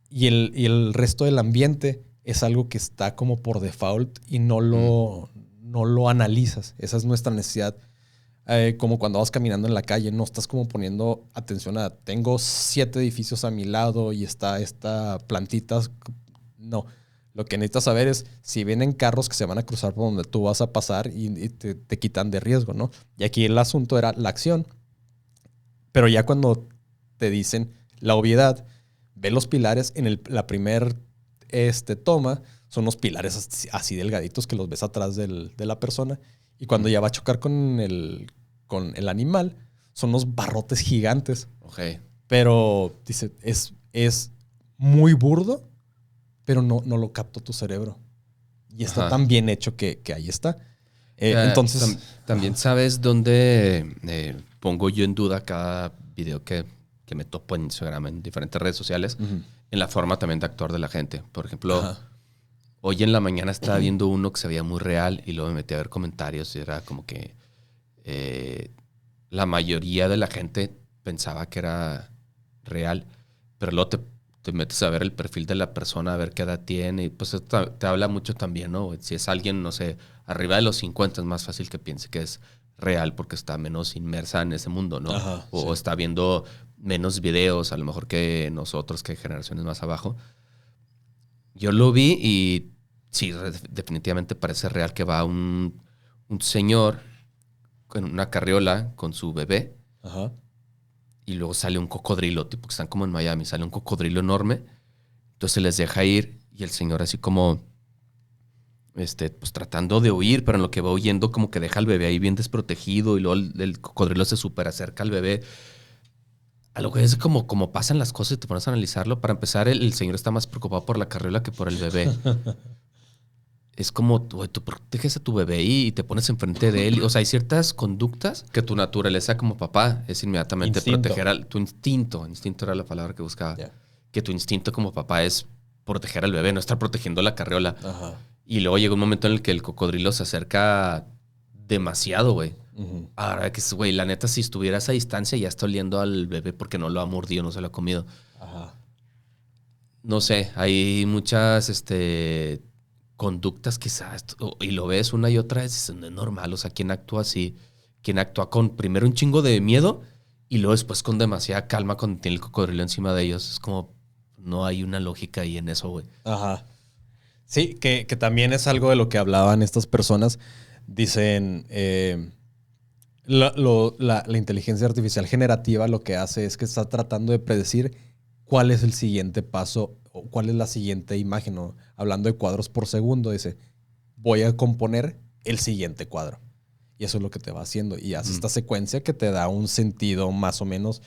y el resto del ambiente es algo que está como por default y no lo analizas. Esa es nuestra necesidad. Como cuando vas caminando en la calle, no estás como poniendo atención a tengo 7 edificios a mi lado y está esta plantita. No. Lo que necesitas saber es si vienen carros que se van a cruzar por donde tú vas a pasar y te quitan de riesgo, ¿no? Y aquí el asunto era la acción. Pero ya cuando te dicen la obviedad, ve los pilares en la primer toma, son los pilares así delgaditos que los ves atrás de la persona. Y cuando ya va a chocar con el animal, son unos barrotes gigantes. Okay. Pero dice, es muy burdo, pero no lo captó tu cerebro. Y está tan bien hecho que ahí está. Entonces... También sabes dónde pongo yo en duda cada video que me topo en Instagram, en diferentes redes sociales, en la forma también de actuar de la gente. Por ejemplo, hoy en la mañana estaba viendo uno que se veía muy real y luego me metí a ver comentarios y era como que la mayoría de la gente pensaba que era real, pero luego te metes a ver el perfil de la persona, a ver qué edad tiene y pues esto te habla mucho también, ¿no? Si es alguien, no sé, arriba de los 50 es más fácil que piense que es real porque está menos inmersa en ese mundo, ¿no? O está viendo menos videos, a lo mejor que nosotros, que generaciones más abajo. Yo lo vi y sí, definitivamente parece real que va un señor en una carriola con su bebé. Ajá. Y luego sale un cocodrilo, tipo que están como en Miami, sale un cocodrilo enorme. Entonces les deja ir y el señor así como pues tratando de huir, pero en lo que va huyendo como que deja al bebé ahí bien desprotegido y luego el cocodrilo se súper acerca al bebé. A lo que es como pasan las cosas y te pones a analizarlo. Para empezar, el señor está más preocupado por la carriola que por el bebé. Es como, güey, tú proteges a tu bebé y te pones enfrente de él. O sea, hay ciertas conductas que tu naturaleza como papá es inmediatamente proteger a tu instinto. Instinto era la palabra que buscaba. Yeah. Que tu instinto como papá es proteger al bebé, no estar protegiendo la carriola. Ajá. Y luego llega un momento en el que el cocodrilo se acerca demasiado, güey. Ahora que, güey, la neta, si estuviera a esa distancia ya está oliendo al bebé porque no lo ha mordido, no se lo ha comido. Ajá. No sé, hay muchas, conductas quizás, y lo ves una y otra vez, no es normal. O sea, ¿quién actúa así? ¿Quién actúa con primero un chingo de miedo y luego después con demasiada calma cuando tiene el cocodrilo encima de ellos? Es como, no hay una lógica ahí en eso, güey. Ajá. Sí, que también es algo de lo que hablaban estas personas. Dicen, la inteligencia artificial generativa lo que hace es que está tratando de predecir cuál es el siguiente paso o cuál es la siguiente imagen. ¿No? Hablando de cuadros por segundo, dice, voy a componer el siguiente cuadro. Y eso es lo que te va haciendo. Y hace esta secuencia que te da un sentido más o menos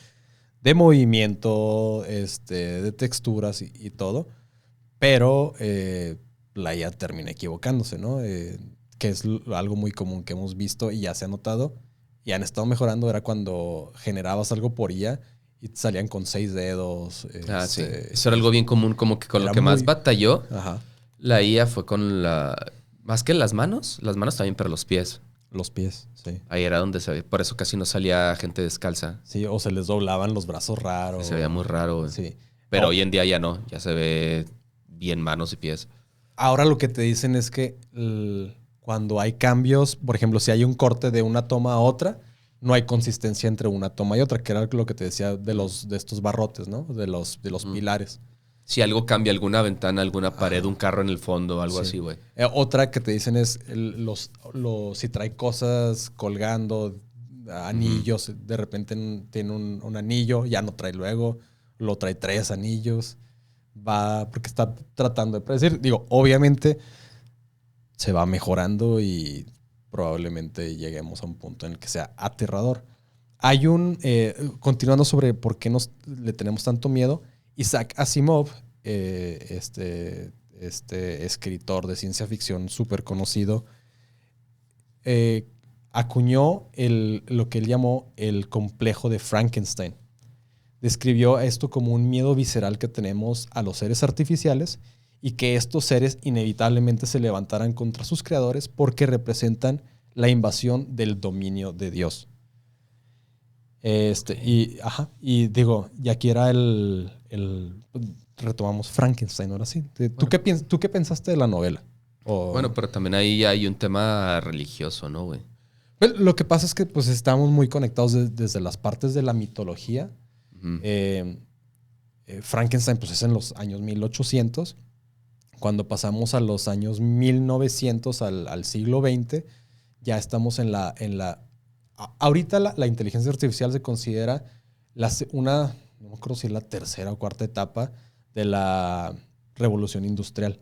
de movimiento, de texturas y todo. Pero la IA termina equivocándose, ¿no? Que es algo muy común que hemos visto y ya se ha notado. Y han estado mejorando. Era cuando generabas algo por IA y te salían con 6 dedos. Sí. Eso era algo bien común, como que con lo que más batalló. Ajá. La IA fue con más que las manos también, pero los pies. Los pies, sí. Ahí era donde se veía. Por eso casi no salía gente descalza. Sí, o se les doblaban los brazos raros. Se veía muy raro, güey. Sí. Pero hoy en día ya no. Ya se ve bien manos y pies. Ahora lo que te dicen es que cuando hay cambios, por ejemplo, si hay un corte de una toma a otra, no hay consistencia entre una toma y otra, que era lo que te decía de estos barrotes, ¿no? De los pilares. Si algo cambia, alguna ventana, alguna pared, un carro en el fondo, algo así, güey. Otra que te dicen es si trae cosas colgando, anillos, de repente tiene un anillo, ya no trae luego, lo trae 3 anillos. Porque está tratando de predecir. Digo, obviamente se va mejorando y probablemente lleguemos a un punto en el que sea aterrador. Hay continuando sobre por qué le tenemos tanto miedo, Isaac Asimov, este escritor de ciencia ficción súper conocido, acuñó lo que él llamó el complejo de Frankenstein. Describió esto como un miedo visceral que tenemos a los seres artificiales y que estos seres inevitablemente se levantaran contra sus creadores porque representan la invasión del dominio de Dios. Y digo, y aquí era retomamos Frankenstein, ahora sí. ¿Tú qué pensaste de la novela? Bueno, pero también ahí hay un tema religioso, ¿no, güey? Lo que pasa es que pues estamos muy conectados desde las partes de la mitología. Frankenstein pues es en los años 1800. Cuando pasamos a los años 1900 al siglo XX, ya estamos en la ahorita la inteligencia artificial se considera no me acuerdo si es la tercera o cuarta etapa de la revolución industrial.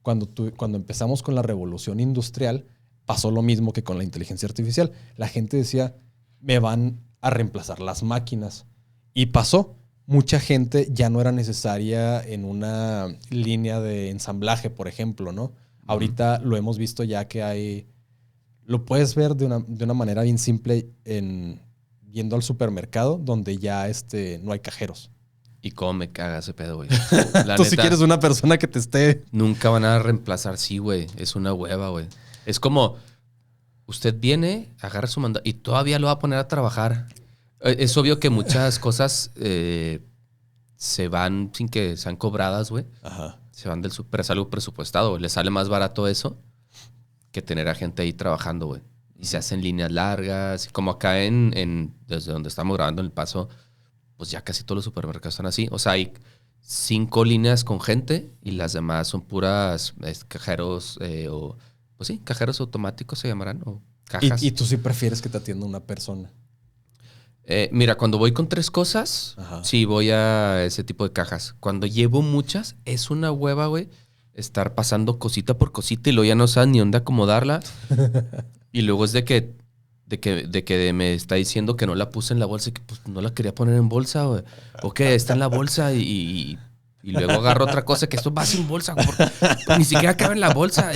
Cuando empezamos con la revolución industrial, pasó lo mismo que con la inteligencia artificial. La gente decía, me van a reemplazar las máquinas. Y pasó. Mucha gente ya no era necesaria en una línea de ensamblaje, por ejemplo, ¿no? Ahorita lo hemos visto ya que lo puedes ver de una manera bien simple yendo al supermercado donde ya no hay cajeros. Y cómo me caga ese pedo, güey. Tú si quieres una persona que te esté... Nunca van a reemplazar, sí, güey. Es una hueva, güey. Es como, usted viene, agarra su mandado y todavía lo va a poner a trabajar. Es obvio que muchas cosas se van sin que sean cobradas, güey. Ajá. Se van del súper, es algo presupuestado, güey. Le sale más barato eso que tener a gente ahí trabajando, güey. Y se hacen líneas largas. Como acá desde donde estamos grabando en El Paso, pues ya casi todos los supermercados están así. O sea, hay 5 líneas con gente y las demás son puras cajeros pues sí, cajeros automáticos se llamarán o cajas. ¿Y tú sí prefieres que te atienda una persona? Mira, cuando voy con 3 cosas, ajá, sí voy a ese tipo de cajas. Cuando llevo muchas, es una hueva, güey, estar pasando cosita por cosita y luego ya no sabes ni dónde acomodarla. Y luego es de que me está diciendo que no la puse en la bolsa y que pues no la quería poner en bolsa, güey. O que está en la bolsa y luego agarro otra cosa que esto va sin bolsa, güey, porque ni siquiera cabe en la bolsa.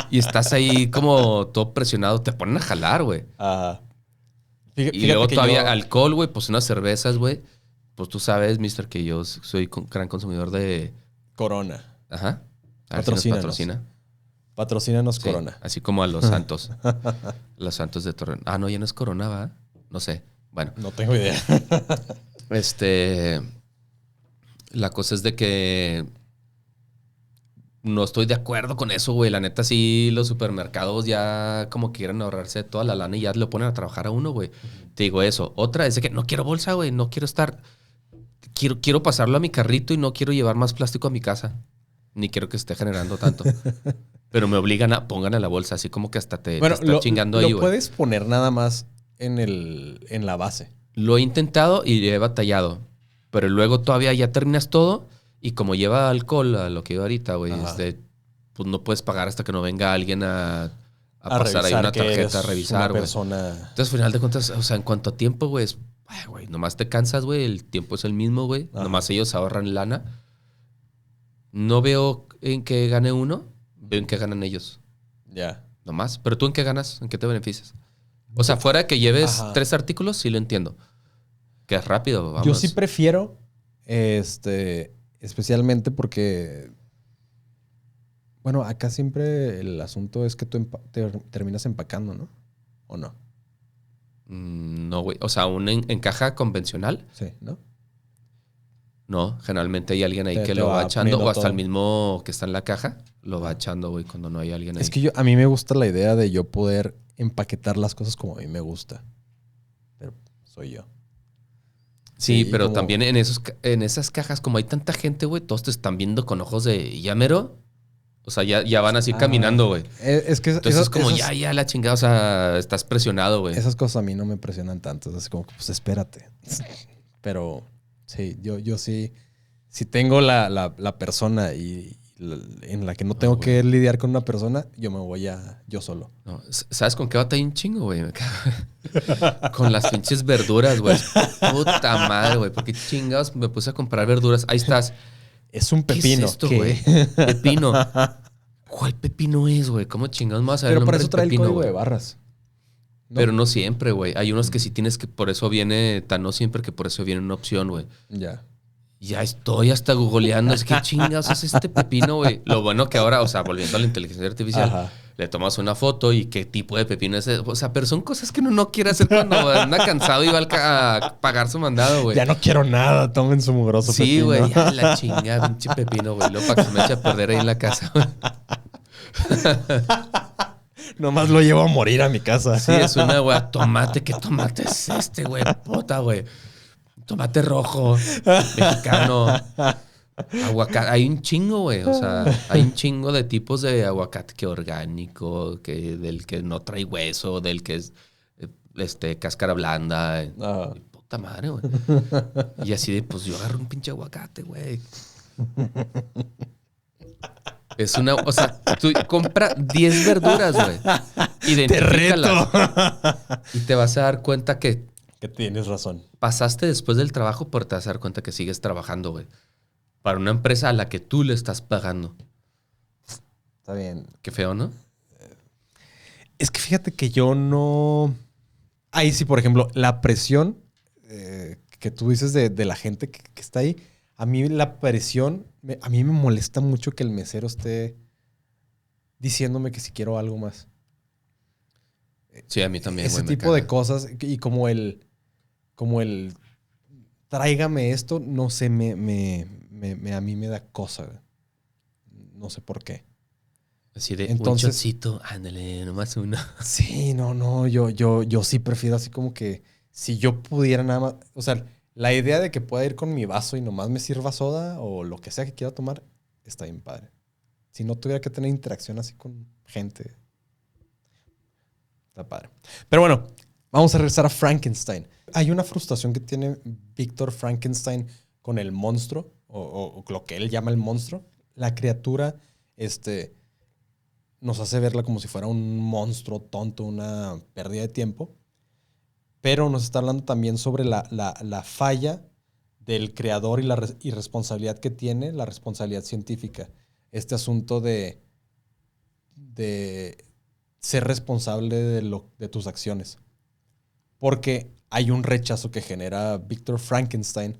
Y estás ahí como todo presionado, te ponen a jalar, güey. Ajá. Y luego todavía alcohol, güey, pues unas cervezas, güey. Pues tú sabes, mister, que yo soy gran consumidor de... Corona. Ajá. Patrocínanos. Patrocínanos, sí, Corona. Así como a los Santos. Los Santos de Torreón. Ah, no, ya no es Corona, ¿va? No sé. Bueno. No tengo idea. La cosa es de que... No estoy de acuerdo con eso, güey. La neta, sí, los supermercados ya como quieren ahorrarse toda la lana y ya le ponen a trabajar a uno, güey. Te digo eso. Otra es de que no quiero bolsa, güey. No quiero estar... Quiero pasarlo a mi carrito y no quiero llevar más plástico a mi casa. ni quiero que esté generando tanto. Pero me obligan a pongan a la bolsa, así como que hasta te Bueno, está chingando ahí, lo güey. puedes poner nada más en la base. Lo he intentado y he batallado. Pero luego todavía ya terminas todo y como lleva alcohol a lo que iba ahorita, güey, pues no puedes pagar hasta que no venga alguien a pasar ahí una tarjeta a revisar, güey. Entonces, al final de cuentas, o sea, en cuanto a tiempo, güey, güey, nomás te cansas, güey, el tiempo es el mismo, güey. Nomás ellos ahorran lana. No veo en qué gane uno, veo en qué ganan ellos. Ya. Nomás. Pero tú en qué ganas, en qué te beneficias. O sea, fuera de que lleves 3 artículos, sí lo entiendo. Que es rápido, vamos. Yo sí prefiero, especialmente porque, bueno, acá siempre el asunto es que tú terminas empacando, ¿no? ¿O no? No, güey. O sea, en caja convencional. Sí, ¿no? No, generalmente hay alguien ahí Te que lo va echando. O hasta todo. el mismo que está en la caja lo va echando, güey, cuando no hay alguien ahí. Es que a mí me gusta la idea de yo poder empaquetar las cosas como a mí me gusta. Pero soy yo. Sí, pero también en esas cajas, como hay tanta gente, güey, todos te están viendo con ojos de ¿ya mero? O sea, ya van así caminando, güey. Es que entonces es como ya la chingada, o sea, estás presionado, güey. Esas cosas a mí no me presionan tanto. Es como que, pues espérate. Pero sí, yo sí tengo la persona en la que no tengo que lidiar con una persona, yo me voy yo solo. No, ¿sabes con qué batalla un chingo, güey? Con las pinches verduras, güey. Puta madre, güey. ¿Por qué chingados me puse a comprar verduras? Ahí estás. Es un pepino. ¿Qué es esto, güey? Pepino. ¿Cuál pepino es, güey? ¿Cómo chingados me vas a ver Pero el para nombre eso del trae pepino, el código güey? de barras. ¿No? Pero no siempre, güey. Hay unos que sí tienes que... Por eso viene... Tan no siempre que por eso viene una opción, güey. Ya. Ya estoy hasta googleando. Es que chingados es este pepino, güey. Lo bueno que ahora, o sea, volviendo a la inteligencia artificial, le tomas una foto y qué tipo de pepino es. O sea, pero son cosas que uno no quiere hacer cuando anda cansado y va a pagar su mandado, güey. Ya no quiero nada. Tomen su mugroso pepino. Sí, güey. Ya la chingada, pinche pepino, güey. Luego para que se me eche a perder ahí en la casa, güey. Nomás lo llevo a morir a mi casa. Sí, es una, güey. Tomate. ¿Qué tomate es este, güey? Puta, güey. Tomate rojo, mexicano, aguacate. Hay un chingo, güey. O sea, hay un chingo de tipos de aguacate, que orgánico, que del que no trae hueso, del que es cáscara blanda. Puta madre, güey. Y así de, pues yo agarro un pinche aguacate, güey. Es una, o sea, tú compra 10 verduras, güey. Identifícalas. Y te vas a dar cuenta que tienes razón. pasaste después del trabajo, pero te vas a dar cuenta que sigues trabajando, güey. Para una empresa a la que tú le estás pagando. Está bien. Qué feo, ¿no? Es que fíjate que yo no... Ahí sí, por ejemplo, la presión que tú dices de la gente que está ahí, a mí la presión, a mí me molesta mucho que el mesero esté diciéndome que si quiero algo más. Sí, a mí también, Ese tipo de cosas y como el tráigame esto, no sé, a mí me da cosa. No sé por qué. Así de un shotcito, ándale, nomás uno. Sí, no, yo sí prefiero así como que si yo pudiera nada más, o sea, la idea de que pueda ir con mi vaso y nomás me sirva soda o lo que sea que quiera tomar, está bien padre. Si no tuviera que tener interacción así con gente, está padre. Pero bueno, vamos a regresar a Frankenstein. Hay una frustración que tiene Víctor Frankenstein con el monstruo, o lo que él llama el monstruo. La criatura, nos hace verla como si fuera un monstruo tonto, una pérdida de tiempo. Pero nos está hablando también sobre la falla del creador y la irresponsabilidad que tiene, la responsabilidad científica. Este asunto de ser responsable de tus acciones. Porque hay un rechazo que genera Víctor Frankenstein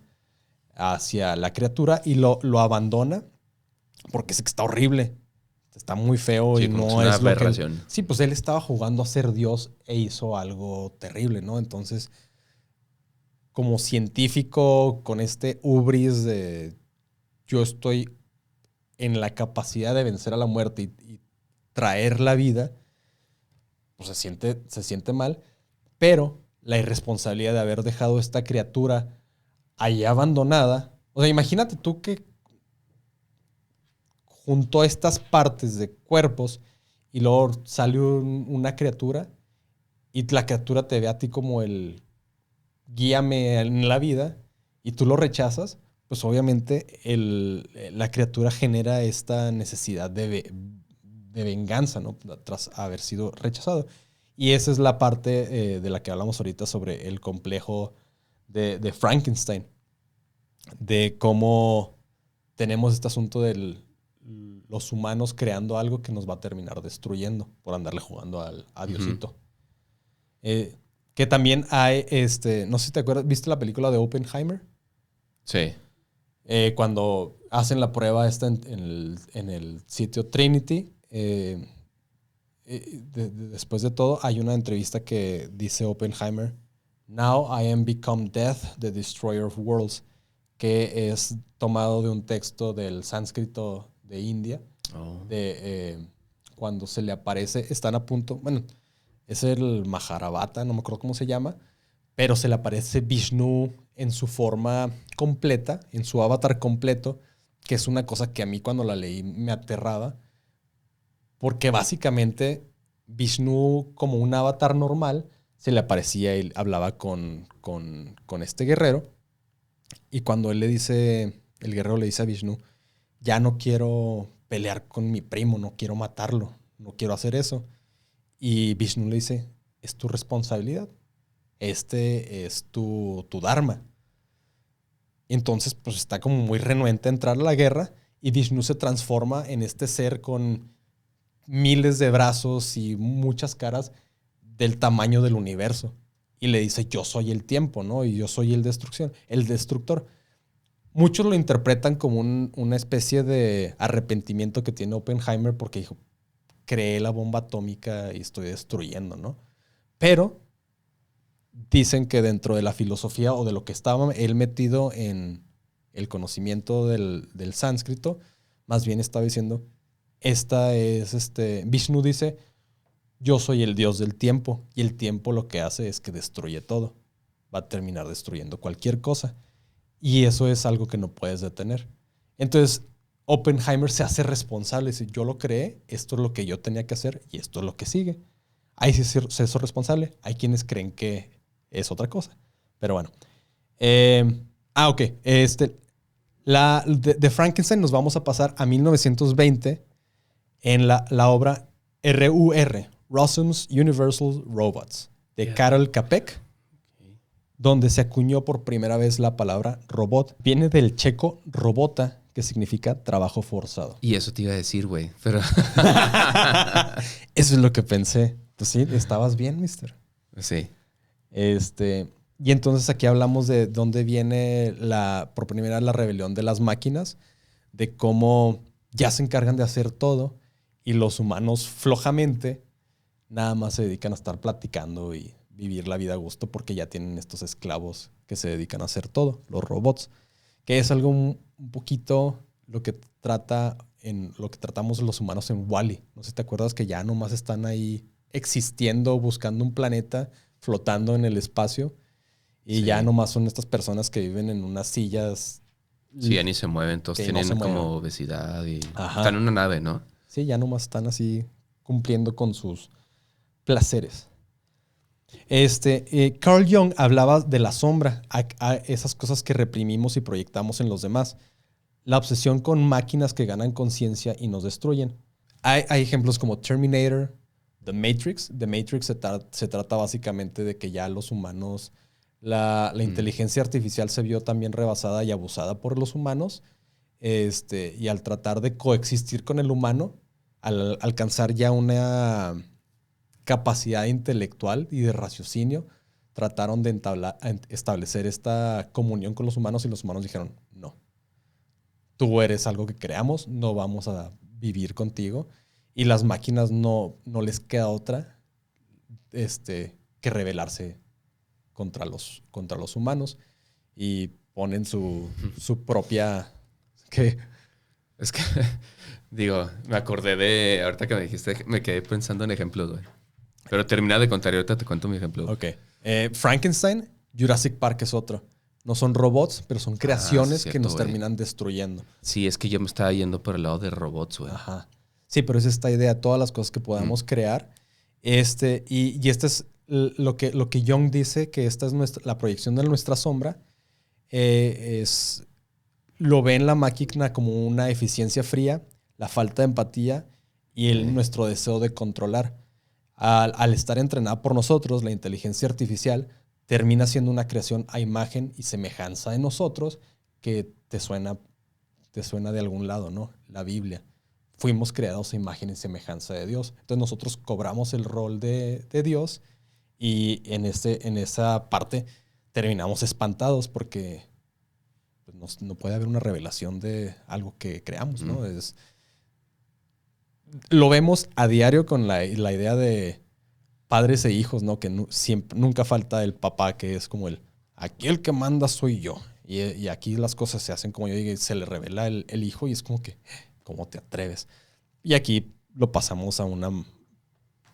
hacia la criatura y lo abandona porque es que está horrible. Está muy feo, sí, y no es una aberración. Sí, pues él estaba jugando a ser Dios e hizo algo terrible, ¿no? Entonces, como científico, con este ubris de yo estoy en la capacidad de vencer a la muerte y traer la vida, pues se siente mal, pero la irresponsabilidad de haber dejado esta criatura ahí abandonada. O sea, imagínate tú que juntó estas partes de cuerpos y luego sale una criatura y la criatura te ve a ti como el guíame en la vida y tú lo rechazas, pues obviamente la criatura genera esta necesidad de venganza, ¿no? Tras haber sido rechazado. Y esa es la parte de la que hablamos ahorita sobre el complejo de Frankenstein, de cómo tenemos este asunto de los humanos creando algo que nos va a terminar destruyendo por andarle jugando a Diosito. Que también hay, no sé si te acuerdas, ¿viste la película de Oppenheimer? Sí. Cuando hacen la prueba esta en el sitio Trinity, después de todo, hay una entrevista que dice Oppenheimer, "Now I am become death, the destroyer of worlds", que es tomado de un texto del sánscrito de India, cuando se le aparece, están a punto, bueno, es el Mahabharata, no me acuerdo cómo se llama, pero se le aparece Vishnu en su forma completa, en su avatar completo, que es una cosa que a mí cuando la leí me aterraba, porque básicamente Vishnu, como un avatar normal, se le aparecía y hablaba con este guerrero. Y cuando el guerrero le dice a Vishnu, ya no quiero pelear con mi primo, no quiero matarlo, no quiero hacer eso. Y Vishnu le dice, es tu responsabilidad, este es tu dharma. Entonces, pues está como muy renuente a entrar a la guerra y Vishnu se transforma en este ser con miles de brazos y muchas caras del tamaño del universo. Y le dice, yo soy el tiempo, ¿no? Y yo soy el destructor. Muchos lo interpretan como una especie de arrepentimiento que tiene Oppenheimer porque dijo, creé la bomba atómica y estoy destruyendo, ¿no? Pero dicen que dentro de la filosofía o de lo que estaba él metido en el conocimiento del sánscrito, más bien estaba diciendo, Vishnu dice, yo soy el dios del tiempo y el tiempo lo que hace es que destruye todo. Va a terminar destruyendo cualquier cosa. Y eso es algo que no puedes detener. Entonces, Oppenheimer se hace responsable. Dice, yo lo creé, esto es lo que yo tenía que hacer y esto es lo que sigue. Ahí sí se hizo responsable. Hay quienes creen que es otra cosa. Pero bueno. Ok. De Frankenstein nos vamos a pasar a 1920 en la obra R.U.R., Rossum's Universal Robots, de Karol Čapek, donde se acuñó por primera vez la palabra robot. Viene del checo robota, que significa trabajo forzado. Y eso te iba a decir, güey, pero... Eso es lo que pensé. Pues sí, estabas bien, mister. Sí. Y entonces aquí hablamos de dónde viene por primera vez la rebelión de las máquinas, de cómo ya se encargan de hacer todo y los humanos flojamente nada más se dedican a estar platicando y vivir la vida a gusto porque ya tienen estos esclavos que se dedican a hacer todo, los robots, que es algo un poquito lo que tratamos los humanos en Wall-E. No sé si te acuerdas que ya nomás están ahí existiendo, buscando un planeta, flotando en el espacio y ya nomás son estas personas que viven en unas sillas. Sí, ya ni se mueven, todos tienen como obesidad y están en una nave, ¿no? Sí, ya nomás están así cumpliendo con sus placeres. Carl Jung hablaba de la sombra, a esas cosas que reprimimos y proyectamos en los demás. La obsesión con máquinas que ganan conciencia y nos destruyen. Hay ejemplos como Terminator, The Matrix. The Matrix se trata básicamente de que ya los humanos, la inteligencia artificial se vio también rebasada y abusada por los humanos. Y al tratar de coexistir con el humano, al alcanzar ya una capacidad intelectual y de raciocinio, trataron de establecer esta comunión con los humanos y los humanos dijeron, no, tú eres algo que creamos, no vamos a vivir contigo. Y las máquinas no les queda otra que rebelarse contra los humanos y ponen su propia... ¿Qué? Es que, digo, me acordé de, ahorita que me dijiste, me quedé pensando en ejemplos, güey. Pero termina de contar y ahorita te cuento mi ejemplo. Ok. Frankenstein, Jurassic Park es otro. No son robots, pero son creaciones que cierto, nos güey. terminan destruyendo. Sí, es que yo me estaba yendo por el lado de robots, güey. Ajá. Sí, pero es esta idea, todas las cosas que podamos crear. Y este es lo que Jung dice, que esta es la proyección de nuestra sombra, lo ve en la máquina como una eficiencia fría, la falta de empatía y nuestro deseo de controlar. Al estar entrenada por nosotros, la inteligencia artificial termina siendo una creación a imagen y semejanza de nosotros que te suena de algún lado, ¿no? La Biblia. Fuimos creados a imagen y semejanza de Dios. Entonces nosotros cobramos el rol de Dios y en esa parte terminamos espantados porque pues, no puede haber una revelación de algo que creamos, ¿no? Lo vemos a diario con la idea de padres e hijos, ¿no? Que nunca falta el papá que es como aquí el que manda soy yo. Y aquí las cosas se hacen como yo digo y se le revela el hijo y es como que, ¿cómo te atreves? Y aquí lo pasamos a una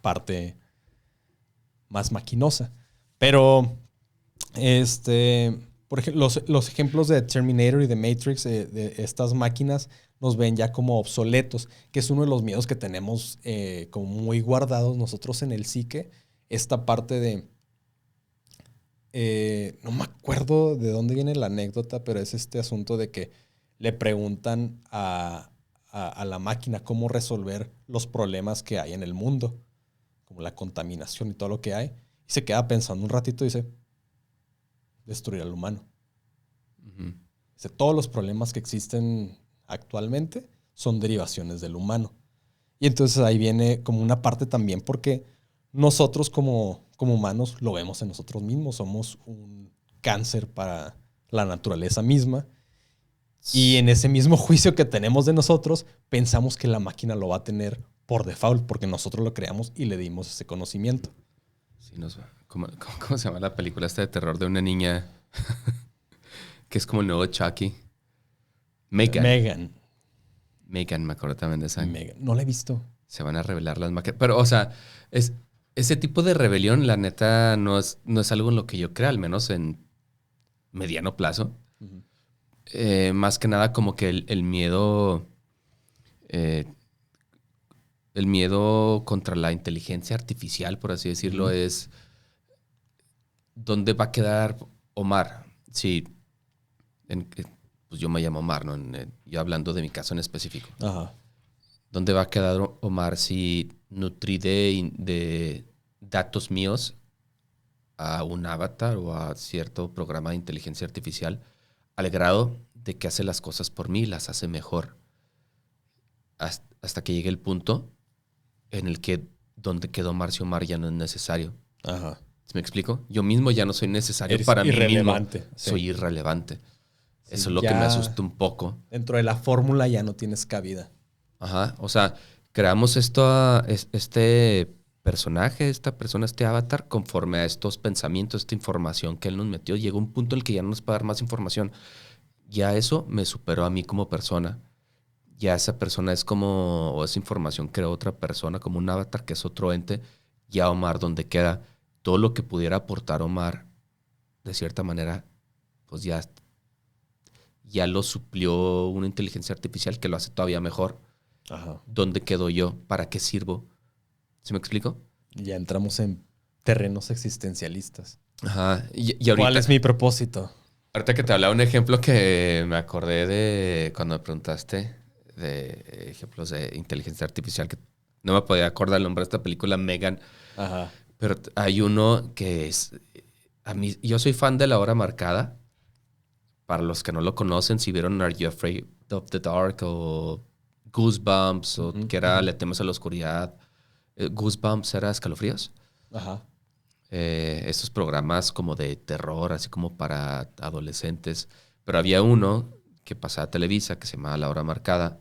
parte más maquinosa. Pero, por ejemplo, los ejemplos de Terminator y de Matrix, de estas máquinas, nos ven ya como obsoletos, que es uno de los miedos que tenemos como muy guardados nosotros en el psique. Esta parte de... no me acuerdo de dónde viene la anécdota, pero es este asunto de que le preguntan a la máquina cómo resolver los problemas que hay en el mundo, como la contaminación y todo lo que hay. Y se queda pensando un ratito y dice, destruir al humano. Uh-huh. Dice, todos los problemas que existen actualmente son derivaciones del humano. Y entonces ahí viene como una parte también porque nosotros como humanos lo vemos en nosotros mismos. Somos un cáncer para la naturaleza misma. Y en ese mismo juicio que tenemos de nosotros, pensamos que la máquina lo va a tener por default porque nosotros lo creamos y le dimos ese conocimiento. Sí, ¿cómo se llama la película esta de terror de una niña que es como el nuevo Chucky? Megan, me acuerdo también de esa. Megan. No la he visto. Se van a revelar las máquinas. Pero, o sea, ese tipo de rebelión, la neta, no es algo en lo que yo crea, al menos en mediano plazo. Uh-huh. Más que nada como que el miedo... el miedo contra la inteligencia artificial, por así decirlo, es... ¿Dónde va a quedar Omar? Sí, pues yo me llamo Omar, ¿no? Yo hablando de mi caso en específico. Ajá. ¿Dónde va a quedar Omar si nutrí de datos míos a un avatar o a cierto programa de inteligencia artificial al grado de que hace las cosas por mí y las hace mejor? Hasta que llegue el punto en el que donde quedó Omar si Omar ya no es necesario. Ajá. ¿Me explico? Yo mismo ya no soy necesario Eres para mí mismo. irrelevante. Sí. Soy irrelevante. Sí, eso es lo que me asusta un poco. Dentro de la fórmula ya no tienes cabida. Ajá. O sea, creamos este personaje, esta persona, este avatar, conforme a estos pensamientos, esta información que él nos metió. Llegó un punto en el que ya no nos puede dar más información. Ya eso me superó a mí como persona. Ya esa persona es como, o esa información creó otra persona, como un avatar que es otro ente. Ya Omar, donde queda todo lo que pudiera aportar Omar, de cierta manera, pues ya lo suplió una inteligencia artificial que lo hace todavía mejor. Ajá. ¿Dónde quedo yo? ¿Para qué sirvo? ¿Sí me explico? Ya entramos en terrenos existencialistas. Ajá. Y ahorita, ¿cuál es mi propósito? Ahorita que te hablaba un ejemplo que me acordé de cuando me preguntaste de ejemplos de inteligencia artificial, que no me podía acordar el nombre de esta película, Megan. Ajá. Pero hay uno que es... A mí, yo soy fan de La Hora Marcada. Para los que no lo conocen, si vieron Are You Afraid of the Dark o Goosebumps, o que era Le temes a la oscuridad. Goosebumps era Escalofríos. Ajá. Estos programas como de terror, así como para adolescentes. Pero había uno que pasaba a Televisa que se llamaba La Hora Marcada.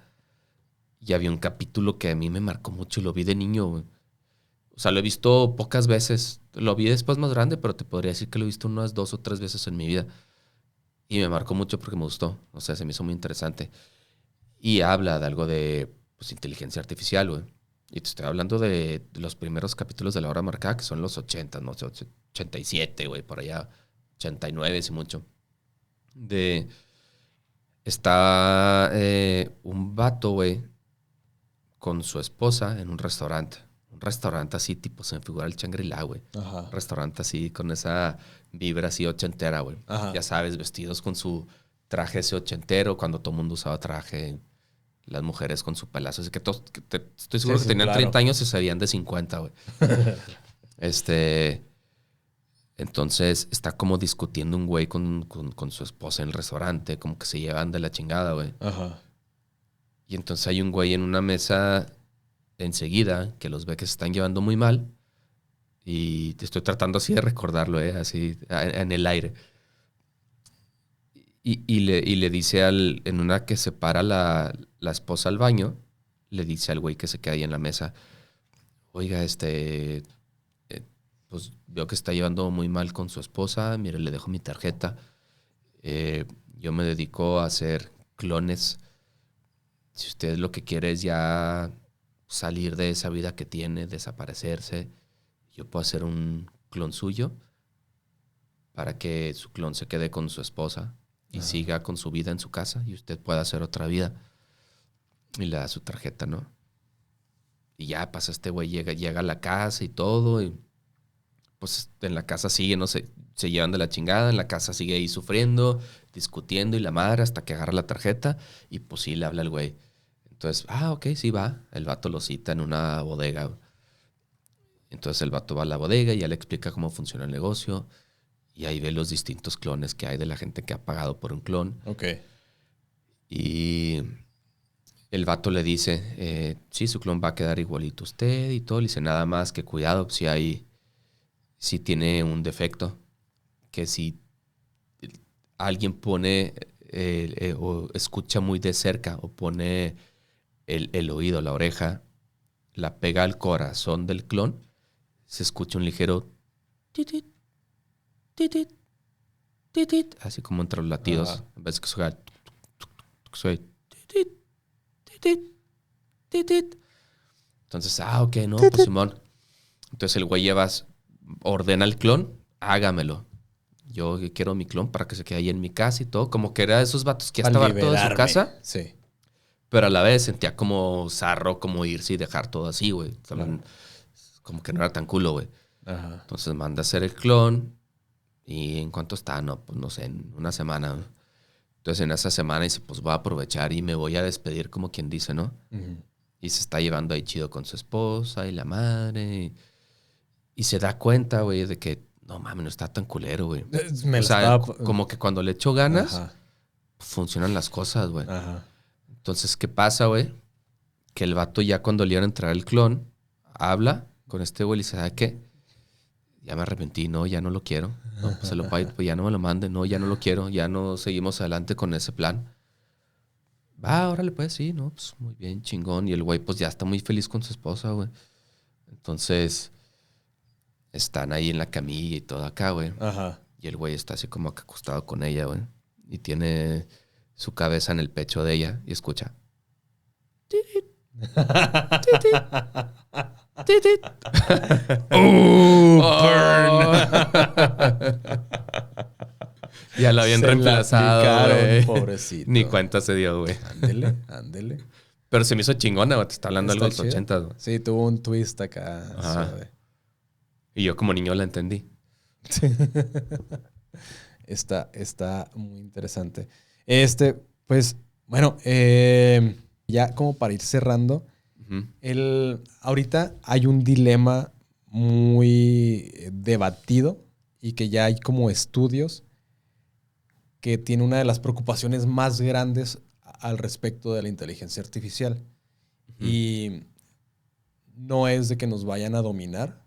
Y había un capítulo que a mí me marcó mucho y lo vi de niño, güey. O sea, lo he visto pocas veces. Lo vi después más grande, pero te podría decir que lo he visto unas 2 o 3 veces en mi vida. Y me marcó mucho porque me gustó. O sea, se me hizo muy interesante. Y habla de algo de pues, inteligencia artificial, güey. Y te estoy hablando de los primeros capítulos de La Hora Marcada, que son los 80, no sé, 87, güey, por allá. 89, si mucho. de... Está un vato, güey, con su esposa en un restaurante. Un restaurante así, tipo, se me figura el Shangri-La, güey. Ajá. Un restaurante así, con esa vibra así ochentera, güey. Ajá. Ya sabes, vestidos con su traje ese ochentero, cuando todo el mundo usaba traje. Las mujeres con su pelazo. Así que, estoy seguro que tenían claro. 30 años y se veían de 50, güey. Entonces está como discutiendo un güey con su esposa en el restaurante, como que se llevan de la chingada, güey. Ajá. Y entonces hay un güey en una mesa enseguida que los ve que se están llevando muy mal. Y te estoy tratando así de recordarlo, así en el aire. Y le dice en una que se para la esposa al baño, le dice al güey que se queda ahí en la mesa, oiga, pues veo que está llevando muy mal con su esposa, mire, le dejo mi tarjeta. Yo me dedico a hacer clones. Si usted lo que quiere es ya salir de esa vida que tiene, desaparecerse, yo puedo hacer un clon suyo para que su clon se quede con su esposa y siga con su vida en su casa y usted pueda hacer otra vida. Y le da su tarjeta, ¿no? Y ya pasa este güey, llega a la casa y todo, y pues en la casa sigue, no sé, se llevan de la chingada, en la casa sigue ahí sufriendo, discutiendo y la madre hasta que agarra la tarjeta y pues sí le habla el güey. Entonces, ok, sí va. El vato lo cita en una bodega. Entonces el vato va a la bodega y ya le explica cómo funciona el negocio y ahí ve los distintos clones que hay de la gente que ha pagado por un clon. Ok. Y el vato le dice, sí, su clon va a quedar igualito a usted y todo. Le dice, nada más que cuidado si tiene un defecto, que si alguien pone o escucha muy de cerca o pone el oído, la oreja, la pega al corazón del clon, se escucha un ligero titit, titit, titit, así como entre los latidos. Ajá. En vez de que suene titit, titit, titit. Entonces, ok, no, pues Simón. Entonces el güey ordena al clon, hágamelo. Yo quiero mi clon para que se quede ahí en mi casa y todo. Como que era de esos vatos que ya estaba harto de su casa. Sí. Pero a la vez sentía como zarro, como irse y dejar todo así, güey. Claro. Como que no era tan culo, güey. Ajá. Entonces manda a hacer el clon. ¿Y en cuánto está? No, pues no sé, en una semana. Entonces en esa semana dice, pues voy a aprovechar y me voy a despedir como quien dice, ¿no? Uh-huh. Y se está llevando ahí chido con su esposa y la madre. Y se da cuenta, güey, de que no mames, no está tan culero, güey. O sea, como que cuando le echo ganas, Ajá. funcionan las cosas, güey. Ajá. Entonces, ¿qué pasa, güey? Que el vato ya cuando le iban a entrar el clon, habla con este güey y dice, ¿sabe qué? Ya me arrepentí, no, ya no lo quiero. No, pues se lo pago, pues ya no me lo mande, no, ya no lo quiero, ya no seguimos adelante con ese plan. Va, órale, pues sí, no, pues muy bien, chingón. Y el güey, pues ya está muy feliz con su esposa, güey. Entonces, están ahí en la camilla y todo acá, güey. Ajá. Y el güey está así como que acostado con ella, güey. Y tiene su cabeza en el pecho de ella y escucha. Titit, titit, titit. Burn. Ya lo habían Se reemplazado, la aplicaron, güey. pobrecito. Ni cuenta se dio, güey. Ándele, ándele. Pero se me hizo chingona, güey. Te está hablando algo de los Está chido. 80, güey. Sí, tuvo un twist acá. Ajá. Suave. Y yo como niño la entendí. Está muy interesante. Pues, bueno, ya como para ir cerrando, Ujú. ahorita hay un dilema muy debatido y que ya hay como estudios que tiene una de las preocupaciones más grandes al respecto de la inteligencia artificial. Ujú. Y no es de que nos vayan a dominar,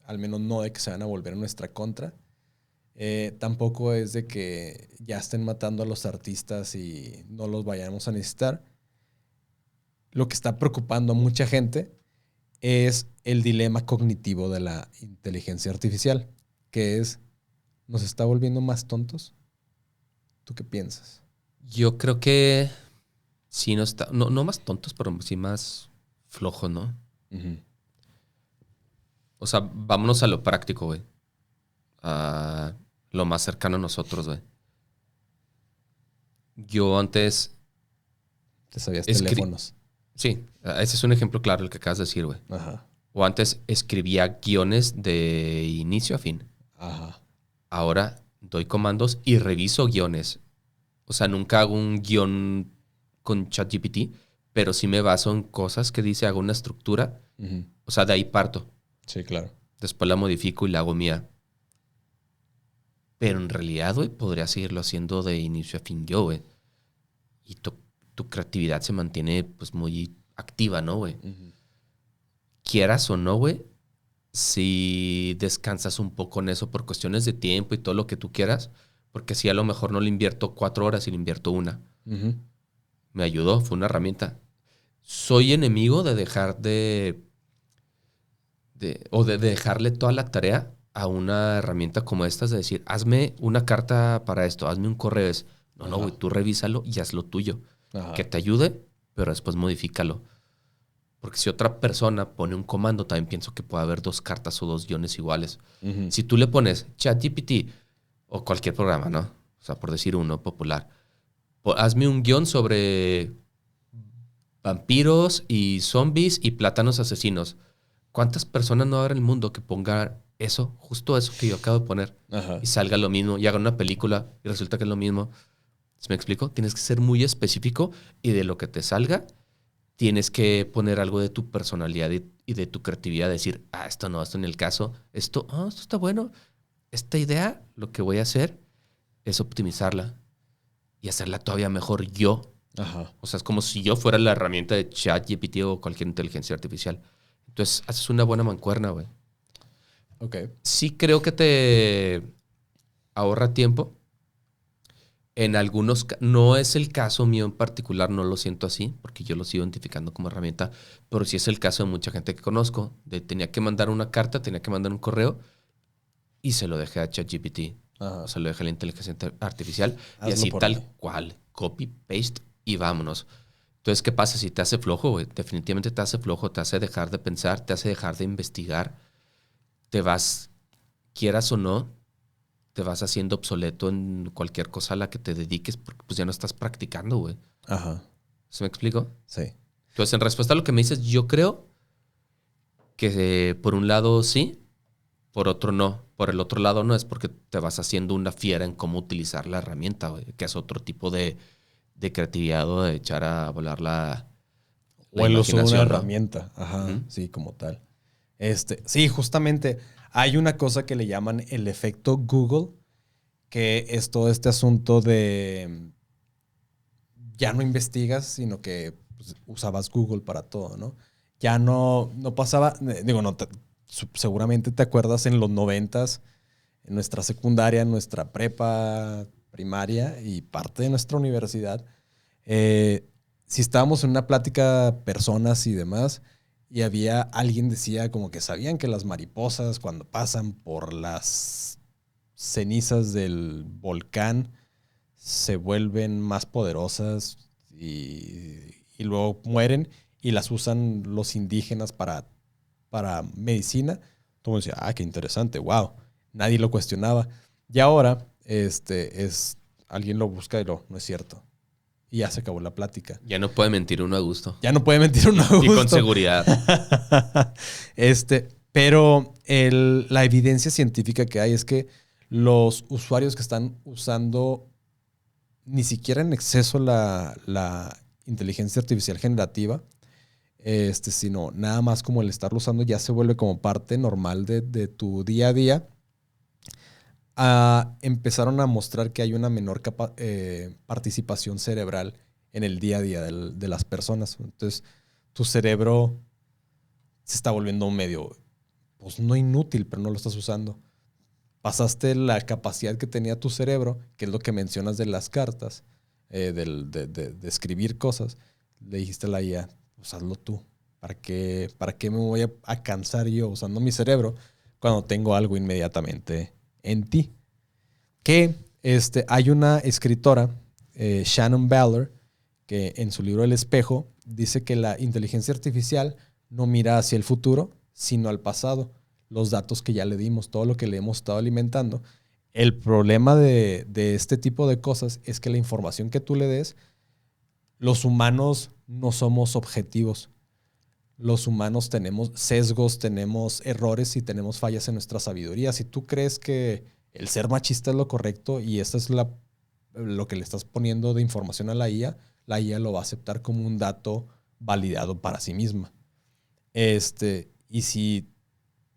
al menos no de que se van a volver en nuestra contra. Tampoco es de que ya estén matando a los artistas y no los vayamos a necesitar. Lo que está preocupando a mucha gente es el dilema cognitivo de la inteligencia artificial, que es, ¿nos está volviendo más tontos? ¿Tú qué piensas? Yo creo que sí no está... No más tontos, pero sí más flojos, ¿no? Uh-huh. O sea, vámonos a lo práctico, güey. A lo más cercano a nosotros, güey. Yo antes... Te sabías Escri- teléfonos. Sí, ese es un ejemplo claro el que acabas de decir, güey. Ajá. O antes escribía guiones de inicio a fin. Ajá. Ahora doy comandos y reviso guiones. O sea, nunca hago un guión con ChatGPT, pero sí me baso en cosas que dice, hago una estructura. Ujú. O sea, de ahí parto. Sí, claro. Después la modifico y la hago mía. Pero en realidad, güey, podría seguirlo haciendo de inicio a fin yo, güey. Y tu creatividad se mantiene, pues, muy activa, ¿no, güey? Ujú. Quieras o no, güey, si descansas un poco en eso por cuestiones de tiempo y todo lo que tú quieras, porque si a lo mejor no le invierto 4 horas y le invierto una. Ujú. Me ayudó, fue una herramienta. Soy enemigo de dejar o de dejarle toda la tarea a una herramienta como esta, de decir, hazme una carta para esto, hazme un correo. No, no, Ajá. güey, tú revísalo y haz lo tuyo. Ajá. Que te ayude, pero después modifícalo. Porque si otra persona pone un comando, también pienso que puede haber 2 cartas o 2 guiones iguales. Ujú. Si tú le pones ChatGPT o cualquier programa, ¿no? O sea, por decir uno popular, hazme un guión sobre vampiros y zombies y plátanos asesinos. ¿Cuántas personas no habrá en el mundo que ponga eso, justo eso que yo acabo de poner, Ajá. y salga lo mismo, y hagan una película y resulta que es lo mismo? ¿Sí me explico? Tienes que ser muy específico y de lo que te salga, tienes que poner algo de tu personalidad y de tu creatividad. Decir, esto no, esto en el caso, esto está bueno. Esta idea, lo que voy a hacer es optimizarla y hacerla todavía mejor yo. Ajá. O sea, es como si yo fuera la herramienta de ChatGPT o cualquier inteligencia artificial. Entonces, haces una buena mancuerna, güey. Ok. Sí creo que te ahorra tiempo. En algunos, no es el caso mío en particular, no lo siento así, porque yo lo sigo identificando como herramienta, pero sí es el caso de mucha gente que conozco. Tenía que mandar una carta, tenía que mandar un correo y se lo dejé a ChatGPT. Ajá. O se lo dejé a la inteligencia artificial y Hazlo así por tal mí. cual, copy, paste y vámonos. Entonces, ¿qué pasa si te hace flojo, güey? Definitivamente te hace flojo, te hace dejar de pensar, te hace dejar de investigar, te vas, quieras o no, te vas haciendo obsoleto en cualquier cosa a la que te dediques porque pues ya no estás practicando, güey. Ajá. ¿Se me explico? Sí. Entonces, en respuesta a lo que me dices, yo creo que por un lado sí, por otro no. Por el otro lado no, es porque te vas haciendo una fiera en cómo utilizar la herramienta, güey, que es otro tipo de creatividad o de echar a volar la O el uso de una imaginación, ¿no? herramienta. Ajá. Ujú. Sí, como tal. Sí, justamente hay una cosa que le llaman el efecto Google, que es todo este asunto de ya no investigas, sino que pues, usabas Google para todo, ¿no? Ya no pasaba, digo, no, seguramente te acuerdas en los 90s, en nuestra secundaria, en nuestra prepa primaria y parte de nuestra universidad, si estábamos en una plática, personas y demás, y había alguien decía como que sabían que las mariposas cuando pasan por las cenizas del volcán se vuelven más poderosas y luego mueren y las usan los indígenas para medicina. Todo el mundo decía, qué interesante, wow. Nadie lo cuestionaba. Y ahora, alguien lo busca y no es cierto. Y ya se acabó la plática. Ya no puede mentir uno a gusto. Ya no puede mentir uno a Y con gusto. seguridad. Pero la evidencia científica que hay es que los usuarios que están usando ni siquiera en exceso la inteligencia artificial generativa, sino nada más como el estarlo usando ya se vuelve como parte normal de tu día a día. Empezaron a mostrar que hay una menor participación cerebral en el día a día de las personas. Entonces, tu cerebro se está volviendo medio, pues no inútil, pero no lo estás usando. Pasaste la capacidad que tenía tu cerebro, que es lo que mencionas de las cartas, de escribir cosas. Le dijiste a la IA, pues hazlo tú. ¿Para qué me voy a cansar yo usando mi cerebro cuando tengo algo inmediatamente en ti? Que hay una escritora, Shannon Ballard, que en su libro El espejo dice que la inteligencia artificial no mira hacia el futuro, sino al pasado. Los datos que ya le dimos, todo lo que le hemos estado alimentando, El problema de este tipo de cosas es que la información que tú le des, los humanos no somos objetivos. Los humanos tenemos sesgos, tenemos errores y tenemos fallas en nuestra sabiduría. Si tú crees que el ser machista es lo correcto y esto es lo que le estás poniendo de información a la IA lo va a aceptar como un dato validado para sí misma. Y si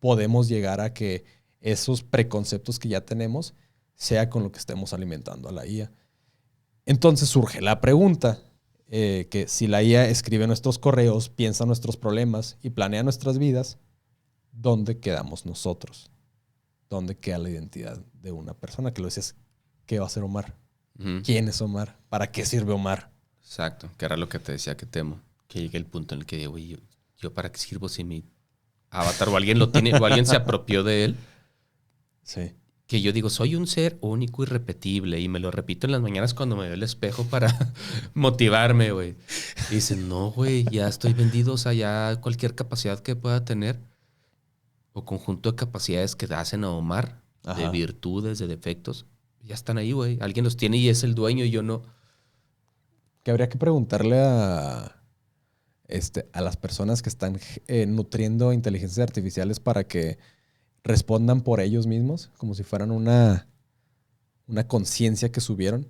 podemos llegar a que esos preconceptos que ya tenemos sea con lo que estemos alimentando a la IA. Entonces surge la pregunta, que si la IA escribe nuestros correos, piensa nuestros problemas y planea nuestras vidas, ¿dónde quedamos nosotros? ¿Dónde queda la identidad de una persona? Que lo decías, ¿qué va a hacer Omar? Ujú. ¿Quién es Omar? ¿Para qué sirve Omar? Exacto, que era lo que te decía que temo. Que llegue el punto en el que digo, güey, yo para qué sirvo si mi avatar o alguien lo tiene o alguien se apropió de él. Sí. Que yo digo, soy un ser único y repetible y me lo repito en las mañanas cuando me veo el espejo para motivarme, güey. Y dicen, no, güey, ya estoy vendido, o sea, ya cualquier capacidad que pueda tener o conjunto de capacidades que hacen a Omar, de Ajá. virtudes, de defectos, ya están ahí, güey. Alguien los tiene y es el dueño y yo no. Que habría que preguntarle a las personas que están nutriendo inteligencias artificiales para que respondan por ellos mismos, como si fueran una conciencia que subieron.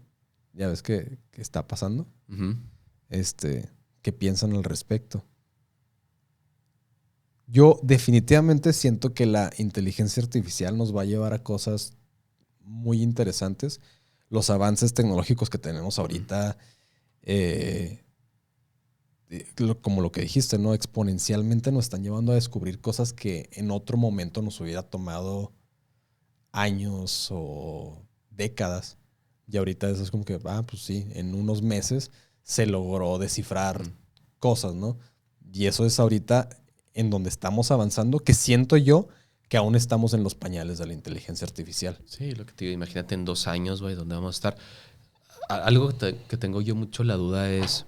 Ya ves que está pasando. Ujú. ¿Qué piensan al respecto? Yo definitivamente siento que la inteligencia artificial nos va a llevar a cosas muy interesantes. Los avances tecnológicos que tenemos ahorita, eh, como lo que dijiste, ¿no? Exponencialmente nos están llevando a descubrir cosas que en otro momento nos hubiera tomado años o décadas. Y ahorita eso es como que, pues sí, en unos meses se logró descifrar Ujú. cosas, ¿no? Y eso es ahorita en donde estamos avanzando, que siento yo que aún estamos en los pañales de la inteligencia artificial. Sí, lo que te digo, imagínate en 2 años, güey, ¿dónde vamos a estar? Algo que tengo yo mucho la duda es,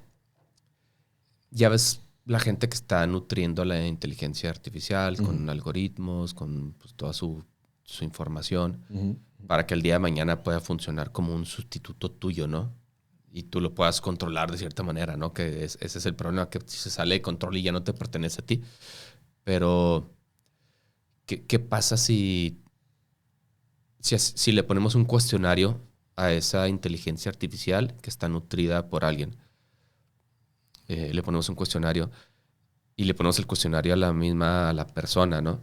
ya ves la gente que está nutriendo la inteligencia artificial Ujú, con algoritmos, con pues, toda su información, ujú. para que el día de mañana pueda funcionar como un sustituto tuyo, ¿no? Y tú lo puedas controlar de cierta manera, ¿no? Ese es el problema, que si se sale de control y ya no te pertenece a ti. Pero, ¿qué pasa si le ponemos un cuestionario a esa inteligencia artificial que está nutrida por alguien? Le ponemos un cuestionario y le ponemos el cuestionario a la persona, ¿no?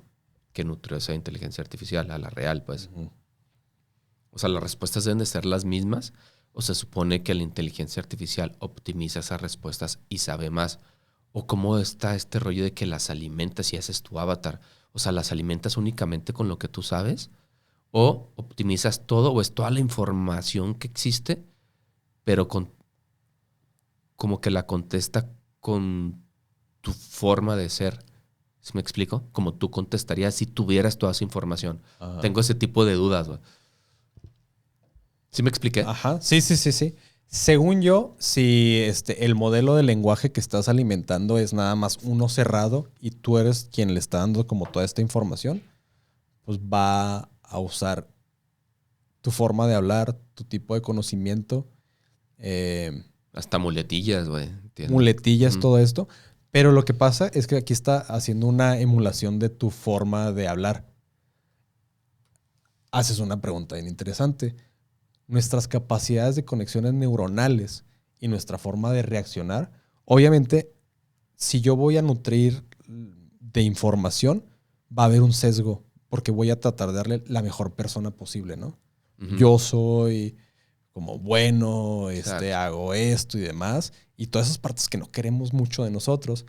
Que nutrió esa inteligencia artificial, a la real, pues. Ujú. O sea, las respuestas deben de ser las mismas, o se supone que la inteligencia artificial optimiza esas respuestas y sabe más. O cómo está este rollo de que las alimentas y haces tu avatar. O sea, las alimentas únicamente con lo que tú sabes, o optimizas todo, o es toda la información que existe, pero como que la contesta con tu forma de ser. ¿Sí me explico? Como tú contestarías si tuvieras toda esa información. Ajá. Tengo ese tipo de dudas, güey. ¿Sí me expliqué? Ajá. Sí, sí, sí, sí. Según yo, si el modelo de lenguaje que estás alimentando es nada más uno cerrado y tú eres quien le está dando como toda esta información, pues va a usar tu forma de hablar, tu tipo de conocimiento, eh, Hasta muletillas, güey. Entiendo. muletillas, Ujú. todo esto. Pero lo que pasa es que aquí está haciendo una emulación de tu forma de hablar. Haces una pregunta bien interesante. Nuestras capacidades de conexiones neuronales y nuestra forma de reaccionar, obviamente, si yo voy a nutrir de información, va a haber un sesgo, porque voy a tratar de darle la mejor persona posible, ¿no? Ujú. Yo soy como bueno, Exacto. hago esto y demás, y todas esas partes que no queremos mucho de nosotros,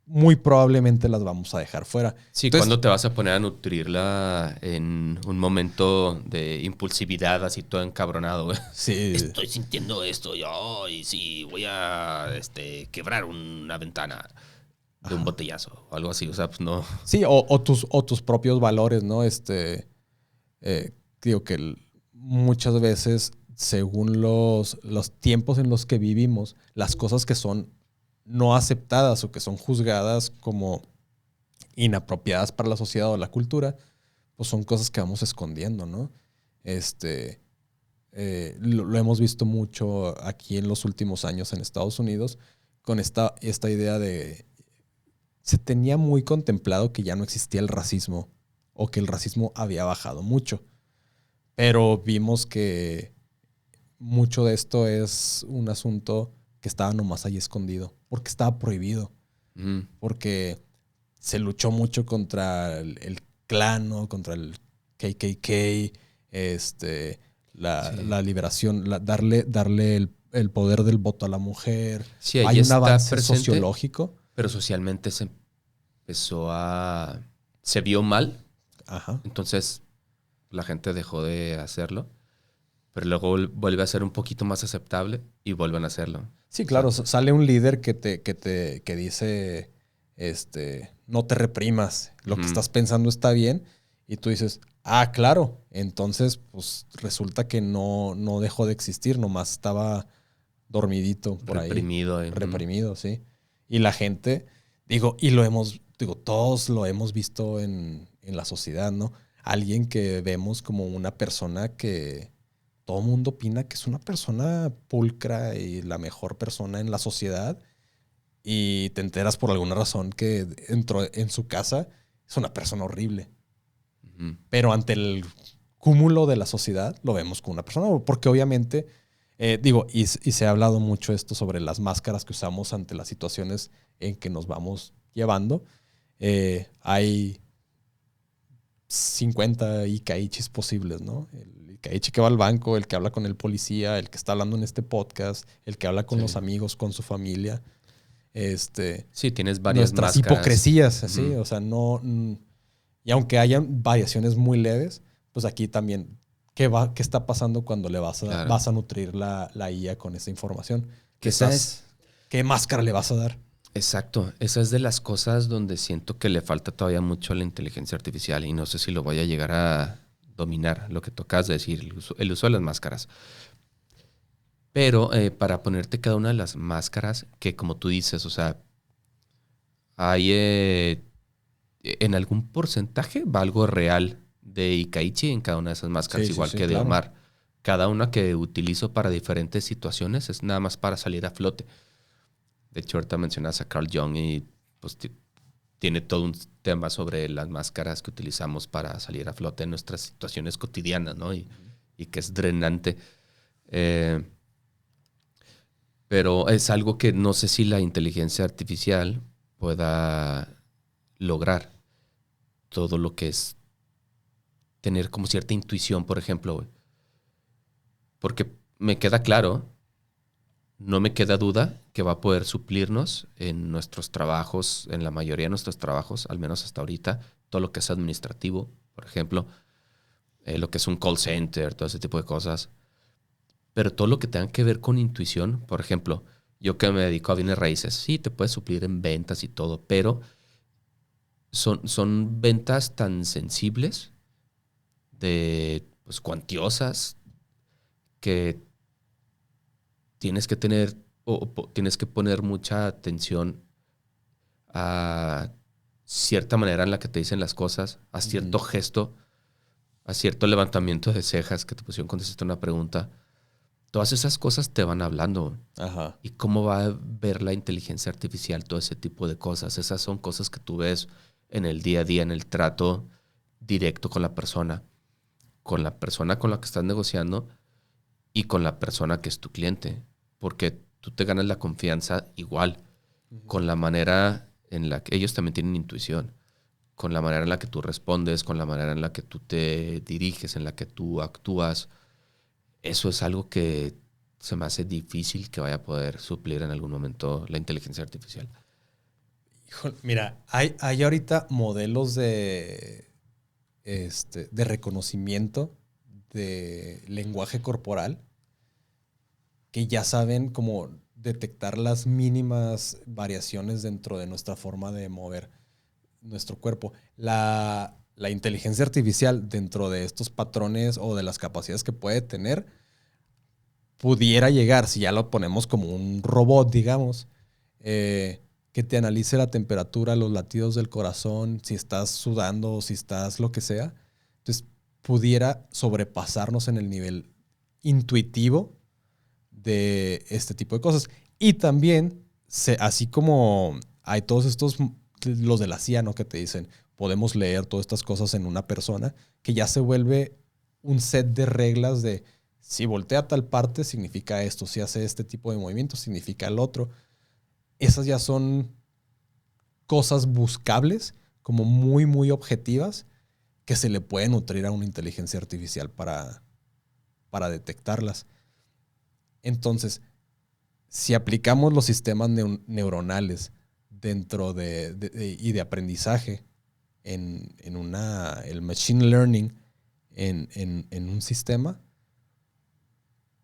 muy probablemente las vamos a dejar fuera. Sí, Entonces, ¿cuándo te vas a poner a nutrirla en un momento de impulsividad así todo encabronado, güey? sí, Estoy sintiendo esto yo y sí, voy a quebrar una ventana de un ajá. botellazo o algo así. O sea, pues no. Sí, o tus propios valores, ¿no? Eh, digo que muchas veces, según los tiempos en los que vivimos, las cosas que son no aceptadas o que son juzgadas como inapropiadas para la sociedad o la cultura, pues son cosas que vamos escondiendo, ¿no? Lo hemos visto mucho aquí en los últimos años en Estados Unidos con esta idea de... Se tenía muy contemplado que ya no existía el racismo o que el racismo había bajado mucho, pero vimos que mucho de esto es un asunto que estaba nomás ahí escondido, porque estaba prohibido, Ujú. porque se luchó mucho contra el clan, ¿no? Contra el KKK, Sí. la liberación, darle el poder del voto a la mujer. Sí, ahí Hay un está avance presente, sociológico. pero socialmente se empezó a... Se vio mal, Ajá. entonces la gente dejó de hacerlo, pero luego vuelve a ser un poquito más aceptable y vuelven a hacerlo. Sí, O sea, claro, sale un líder que dice, no te reprimas, lo que ujú, estás pensando está bien, y tú dices, ah, claro, entonces, pues resulta que no dejó de existir, nomás estaba dormidito por ahí, reprimido. Ujú. reprimido, sí. Y la gente, todos lo hemos visto en la sociedad, ¿no? Alguien que vemos como una persona que todo el mundo opina que es una persona pulcra y la mejor persona en la sociedad, y te enteras por alguna razón que entró en su casa, es una persona horrible. Ujú. Pero ante el cúmulo de la sociedad lo vemos como una persona, porque obviamente, y se ha hablado mucho esto sobre las máscaras que usamos ante las situaciones en que nos vamos llevando. Hay 50 Ikaichis posibles, ¿no? El Ikaichi que va al banco, el que habla con el policía, el que está hablando en este podcast, el que habla con los Sí. amigos, con su familia. Sí, tienes varias Nuestras máscaras. hipocresías, así, Ujú. o sea, no. Y aunque hayan variaciones muy leves, pues aquí también, ¿qué está pasando cuando le Claro. vas a nutrir la IA con esa información? Que esa es, ¿Qué máscara le vas a dar? exacto, esa es de las cosas donde siento que le falta todavía mucho a la inteligencia artificial y no sé si lo voy a llegar a dominar, lo que tocas de decir, el uso de las máscaras. Pero para ponerte cada una de las máscaras, que como tú dices, o sea, hay en algún porcentaje va algo real de Ikaichi en cada una de esas máscaras, Sí, sí, igual sí, que de claro. Omar. Cada una que utilizo para diferentes situaciones es nada más para salir a flote. De hecho, ahorita mencionas a Carl Jung y pues tiene todo un tema sobre las máscaras que utilizamos para salir a flote en nuestras situaciones cotidianas, ¿no? Y que es drenante. Eh, pero es algo que no sé si la inteligencia artificial pueda lograr. Todo lo que es tener como cierta intuición, por ejemplo, güey. Porque me queda claro, no me queda duda que va a poder suplirnos en nuestros trabajos, en la mayoría de nuestros trabajos, al menos hasta ahorita, todo lo que es administrativo, por ejemplo, lo que es un call center, todo ese tipo de cosas. Pero todo lo que tenga que ver con intuición, por ejemplo, yo que me dedico a bienes raíces, sí, te puedes suplir en ventas y todo, pero son ventas tan sensibles, de pues cuantiosas, que tienes que tener tienes que poner mucha atención a cierta manera en la que te dicen las cosas, a cierto Ujú. gesto, a cierto levantamiento de cejas que te pusieron cuando hiciste una pregunta. Todas esas cosas te van hablando. Ajá. ¿Y cómo va a ver la inteligencia artificial todo ese tipo de cosas? Esas son cosas que tú ves en el día a día, en el trato directo con la persona con la que estás negociando y con la persona que es tu cliente. Porque tú te ganas la confianza igual Ujú. con la manera en la que ellos también tienen intuición, con la manera en la que tú respondes, con la manera en la que tú te diriges, en la que tú actúas. Eso es algo que se me hace difícil que vaya a poder suplir en algún momento la inteligencia artificial. Híjole, mira, hay ahorita modelos de reconocimiento de lenguaje corporal que ya saben cómo detectar las mínimas variaciones dentro de nuestra forma de mover nuestro cuerpo. La inteligencia artificial dentro de estos patrones o de las capacidades que puede tener pudiera llegar, si ya lo ponemos como un robot, digamos, que te analice la temperatura, los latidos del corazón, si estás sudando o si estás lo que sea. Entonces, pudiera sobrepasarnos en el nivel intuitivo de este tipo de cosas. Y también, así como hay todos estos, los de la CIA, ¿no? Que te dicen, podemos leer todas estas cosas en una persona, que ya se vuelve un set de reglas de si voltea a tal parte significa esto, si hace este tipo de movimiento significa el otro. Esas ya son cosas buscables, como muy, muy objetivas, que se le puede nutrir a una inteligencia artificial para detectarlas. Entonces, si aplicamos los sistemas neuronales dentro y de aprendizaje en el machine learning en un sistema,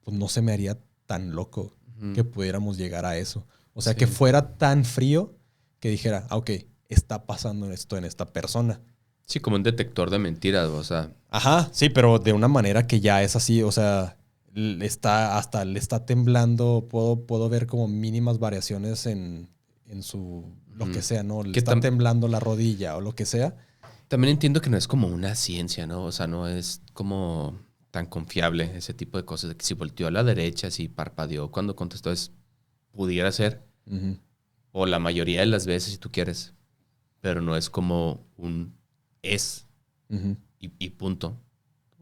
pues no se me haría tan loco que pudiéramos llegar a eso. O sea, que fuera tan frío que dijera, ok, está pasando esto en esta persona. Sí, como un detector de mentiras, o sea. Ajá, sí, pero de una manera que ya es así, o sea, le está temblando, puedo ver como mínimas variaciones en su, lo que sea, ¿no? Le está temblando la rodilla o lo que sea. También entiendo que no es como una ciencia, ¿no? O sea, no es como tan confiable ese tipo de cosas, de que si volteó a la derecha, si parpadeó cuando contestó, pudiera ser, o la mayoría de las veces si tú quieres, pero no es como un es y punto.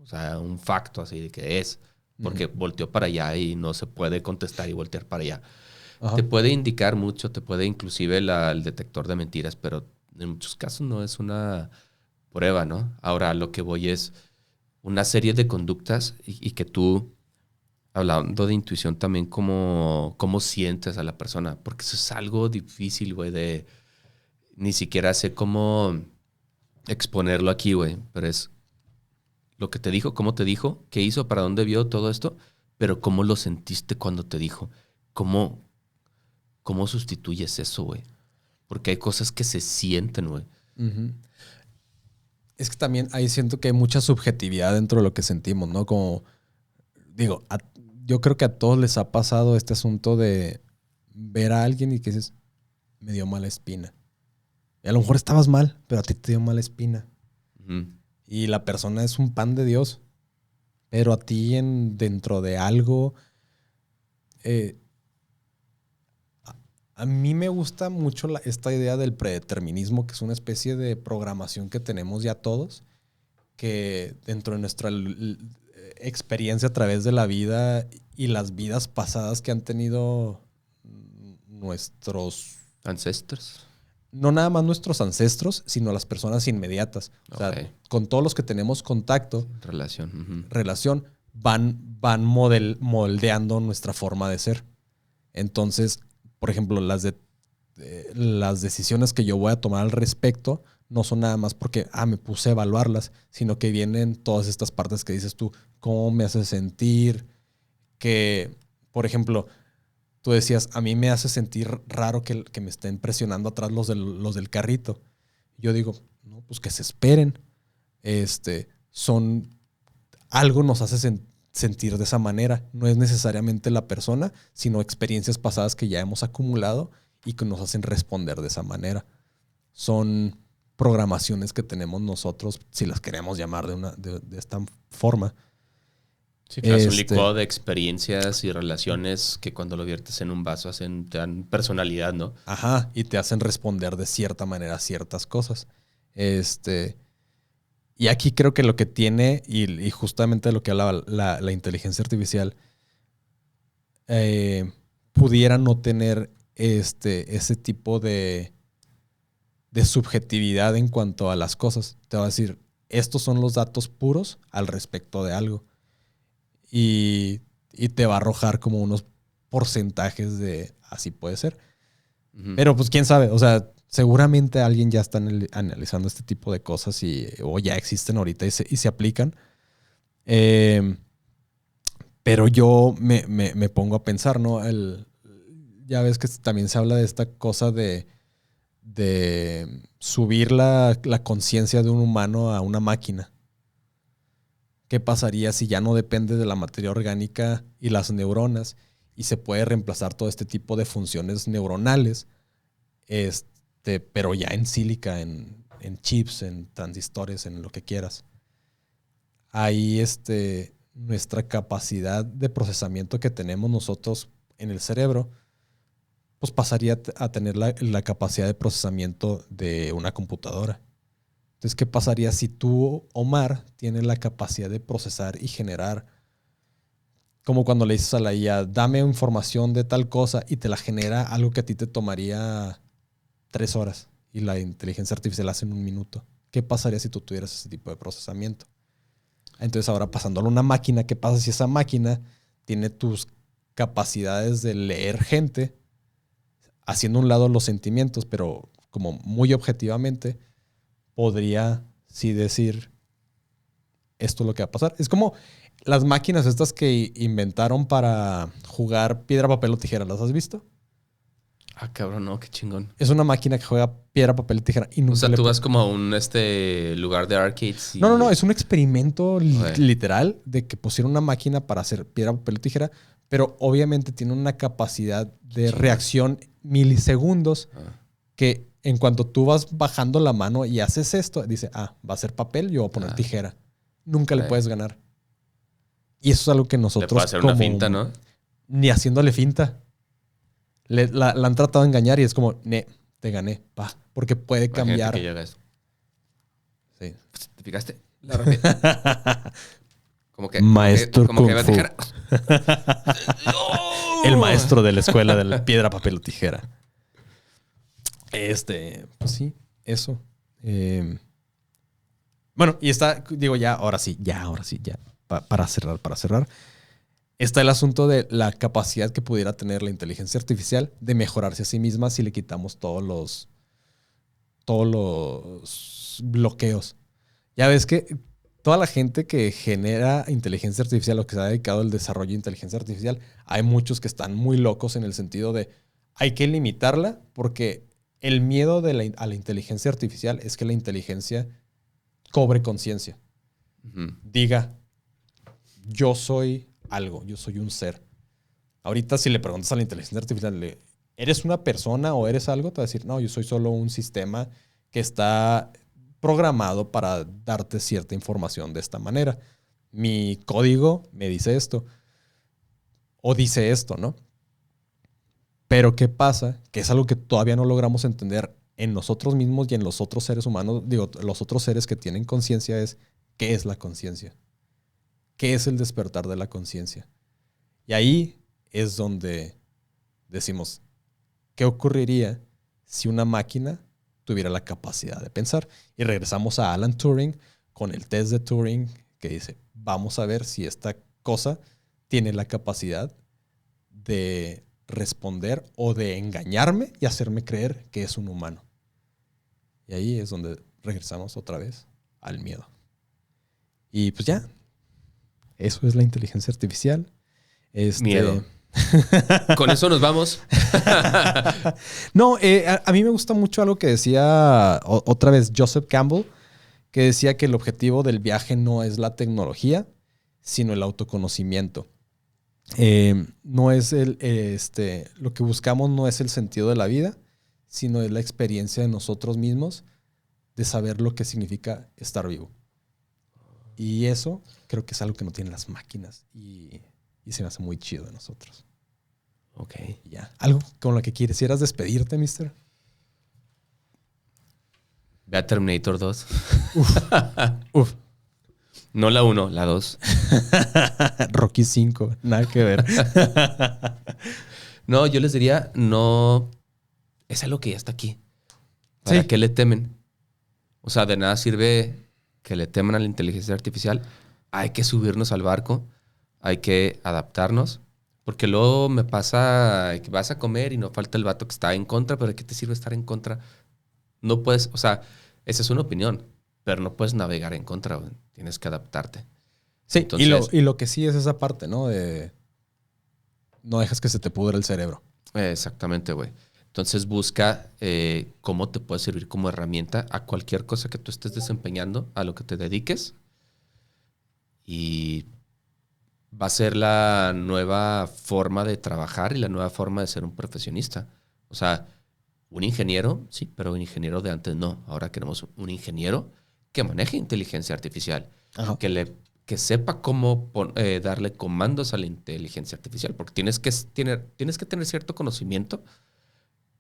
O sea, un facto así de que es, porque volteó para allá y no se puede contestar y voltear para allá. Ajá. Te puede indicar mucho, te puede inclusive el detector de mentiras, pero en muchos casos no es una prueba, ¿no? Ahora lo que voy es una serie de conductas y que tú, hablando de intuición también, cómo sientes a la persona, porque eso es algo difícil, güey, de ni siquiera sé cómo exponerlo aquí, güey, pero es lo que te dijo, cómo te dijo, qué hizo, para dónde vio todo esto, pero cómo lo sentiste cuando te dijo, cómo sustituyes eso, güey, porque hay cosas que se sienten, güey. Es que también ahí siento que hay mucha subjetividad dentro de lo que sentimos, ¿no? Como, digo, yo creo que a todos les ha pasado este asunto de ver a alguien y que dices, me dio mala espina. Y a lo mejor estabas mal, pero a ti te dio mala espina. Y la persona es un pan de Dios. Pero a ti dentro de algo... a mí me gusta mucho esta idea del predeterminismo, que es una especie de programación que tenemos ya todos, que dentro de nuestra experiencia a través de la vida y las vidas pasadas que han tenido nuestros ancestros. No nada más nuestros ancestros, sino las personas inmediatas. O sea, con todos los que tenemos contacto, relación van moldeando nuestra forma de ser. Entonces, por ejemplo, las decisiones que yo voy a tomar al respecto no son nada más porque me puse a evaluarlas, sino que vienen todas estas partes que dices tú, cómo me hace sentir, que, por ejemplo, tú decías, a mí me hace sentir raro que me estén presionando atrás los del carrito. Yo digo, no, pues que se esperen. Algo nos hace sentir de esa manera. No es necesariamente la persona, sino experiencias pasadas que ya hemos acumulado y que nos hacen responder de esa manera. Son programaciones que tenemos nosotros, si las queremos llamar de esta forma. Sí, claro, es un licuado de experiencias y relaciones que cuando lo viertes en un vaso te dan personalidad, ¿no? Ajá, y te hacen responder de cierta manera a ciertas cosas. Y aquí creo que lo que tiene, y justamente lo que hablaba la inteligencia artificial, pudiera no tener ese tipo de subjetividad en cuanto a las cosas. Te va a decir, estos son los datos puros al respecto de algo. Y te va a arrojar como unos porcentajes de así puede ser. Pero pues quién sabe, o sea, seguramente alguien ya está analizando este tipo de cosas o ya existen ahorita y se aplican. Pero yo me pongo a pensar, ¿no? Ya ves que también se habla de esta cosa de subir la conciencia de un humano a una máquina. ¿Qué pasaría si ya no depende de la materia orgánica y las neuronas y se puede reemplazar todo este tipo de funciones neuronales, pero ya en sílica, en chips, en transistores, en lo que quieras? ahí nuestra capacidad de procesamiento que tenemos nosotros en el cerebro, pues pasaría a tener la capacidad de procesamiento de una computadora. Entonces, ¿qué pasaría si tú, Omar, tienes la capacidad de procesar y generar, como cuando le dices a la IA, dame información de tal cosa y te la genera algo que a ti te tomaría 3 horas y la inteligencia artificial hace en 1 minuto? ¿Qué pasaría si tú tuvieras ese tipo de procesamiento? Entonces, ahora pasándolo a una máquina, ¿qué pasa si esa máquina tiene tus capacidades de leer gente, haciendo a un lado los sentimientos, pero como muy objetivamente, podría sí decir esto es lo que va a pasar? Es como las máquinas estas que inventaron para jugar piedra, papel o tijera. ¿Las has visto? Ah, cabrón, no, qué chingón. Es una máquina que juega piedra, papel y tijera y O nunca sea, le... tú vas como a un lugar de arcades No, no, no. y... Es un experimento Ok. literal de que pusieron una máquina para hacer piedra, papel o tijera, pero obviamente tiene una capacidad de Chingón. reacción milisegundos Ah, que en cuanto tú vas bajando la mano y haces esto, dice, va a ser papel, yo voy a poner ah, tijera. Nunca le ok. puedes ganar. Y eso es algo que Le puedo nosotros hacer una finta, como... ¿no? Ni haciéndole finta. La han tratado de engañar y es como, te gané, pa. Porque puede Imagínate que cambiar. llega eso. Sí. ¿Te fijaste? La rompí. Maestro como que Kung va a Fu. dejar. El maestro de la escuela de la piedra, papel o tijera. Pues sí, eso. Bueno, y está, digo, ahora sí, ya. Para cerrar. Está el asunto de la capacidad que pudiera tener la inteligencia artificial de mejorarse a sí misma si le quitamos todos los bloqueos. Ya ves que toda la gente que genera inteligencia artificial o que se ha dedicado al desarrollo de inteligencia artificial, hay muchos que están muy locos en el sentido de hay que limitarla porque el miedo a la inteligencia artificial es que la inteligencia cobre conciencia. Ujú. Diga, yo soy algo, yo soy un ser. Ahorita si le preguntas a la inteligencia artificial, ¿eres una persona o eres algo? Te va a decir, no, yo soy solo un sistema que está programado para darte cierta información de esta manera. Mi código me dice esto o dice esto, ¿no? Pero ¿qué pasa? Que es algo que todavía no logramos entender en nosotros mismos y en los otros seres humanos, digo, los otros seres que tienen conciencia es, ¿qué es la conciencia? ¿Qué es el despertar de la conciencia? Y ahí es donde decimos, ¿qué ocurriría si una máquina tuviera la capacidad de pensar? Y regresamos a Alan Turing con el test de Turing que dice, vamos a ver si esta cosa tiene la capacidad de responder o de engañarme y hacerme creer que es un humano. Y ahí es donde regresamos otra vez al miedo. Y pues ya, eso es la inteligencia artificial. Miedo. Con eso nos vamos. No, a mí me gusta mucho algo que decía otra vez Joseph Campbell, que decía que el objetivo del viaje no es la tecnología, sino el autoconocimiento. No es lo que buscamos no es el sentido de la vida, sino es la experiencia de nosotros mismos de saber lo que significa estar vivo. Y eso creo que es algo que no tienen las máquinas y se me hace muy chido de nosotros. Ok. Y ya. ¿Algo con lo que quisieras despedirte, mister? Ve a Terminator 2. Uf. No la 1, la 2. Rocky 5, nada que ver. No, yo les diría, no. Es algo que ya está aquí. ¿Para Sí. qué le temen? O sea, de nada sirve que le teman a la inteligencia artificial. Hay que subirnos al barco. Hay que adaptarnos. Porque luego me pasa que vas a comer y no falta el vato que está en contra, pero ¿de qué te sirve estar en contra? No puedes, o sea, esa es una opinión, pero no puedes navegar en contra, güey. Tienes que adaptarte. Sí, Entonces, y lo que sí es esa parte, ¿no? De no dejas que se te pudra el cerebro. exactamente, güey. Entonces busca cómo te puede servir como herramienta a cualquier cosa que tú estés desempeñando, a lo que te dediques. Y va a ser la nueva forma de trabajar y la nueva forma de ser un profesionista. O sea, un ingeniero, sí, pero un ingeniero de antes no. Ahora queremos un ingeniero que maneje inteligencia artificial, Ajá. que le que sepa cómo darle comandos a la inteligencia artificial, porque tienes que tener cierto conocimiento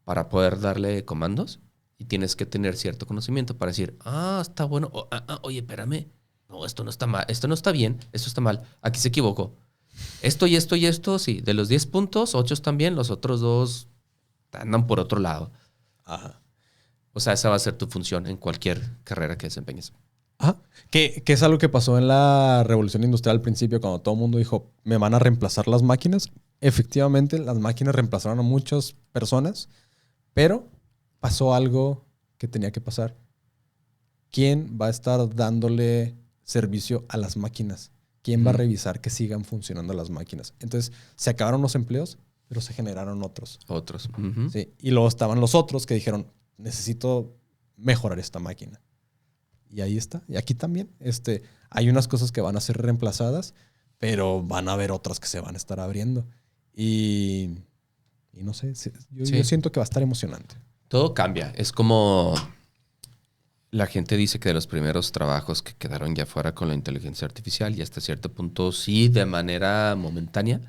para poder darle comandos y tienes que tener cierto conocimiento para decir, está bueno, oye, espérame, no, esto no está mal, esto no está bien, esto está mal, aquí se equivocó. Esto y esto y esto, sí, de los 10 puntos, 8 están bien, los otros 2 andan por otro lado. Ajá. O sea, esa va a ser tu función en cualquier carrera que desempeñes. Ajá. Que es algo que pasó en la revolución industrial al principio, cuando todo el mundo dijo, me van a reemplazar las máquinas. Efectivamente, las máquinas reemplazaron a muchas personas, pero pasó algo que tenía que pasar. ¿Quién va a estar dándole servicio a las máquinas? ¿Quién va a revisar que sigan funcionando las máquinas? Entonces, se acabaron los empleos, pero se generaron otros. Otros. Sí. Y luego estaban los otros que dijeron, necesito mejorar esta máquina. Y ahí está. Y aquí también. Hay unas cosas que van a ser reemplazadas, pero van a haber otras que se van a estar abriendo. Y no sé, yo siento que va a estar emocionante. Todo cambia. Es como la gente dice que de los primeros trabajos que quedaron ya fuera con la inteligencia artificial y hasta cierto punto sí de manera momentánea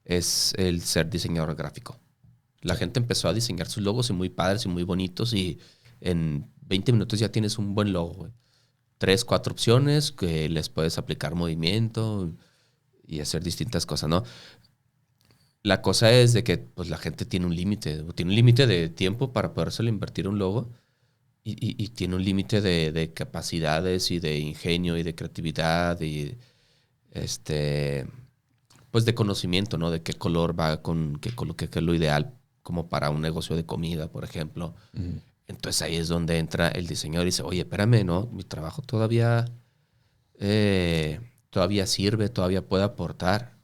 es el ser diseñador gráfico. La gente empezó a diseñar sus logos y muy padres y muy bonitos y en 20 minutos ya tienes un buen logo, güey. 3, 4 opciones que les puedes aplicar movimiento y hacer distintas cosas, ¿no? La cosa es de que pues, la gente tiene un límite de tiempo para podérselo invertir un logo y tiene un límite de capacidades y de ingenio y de creatividad y pues de conocimiento, ¿no? De qué color va con qué es lo ideal como para un negocio de comida, por ejemplo. Entonces ahí es donde entra el diseñador y dice, oye, espérame, ¿no? Mi trabajo todavía sirve, todavía puede aportar.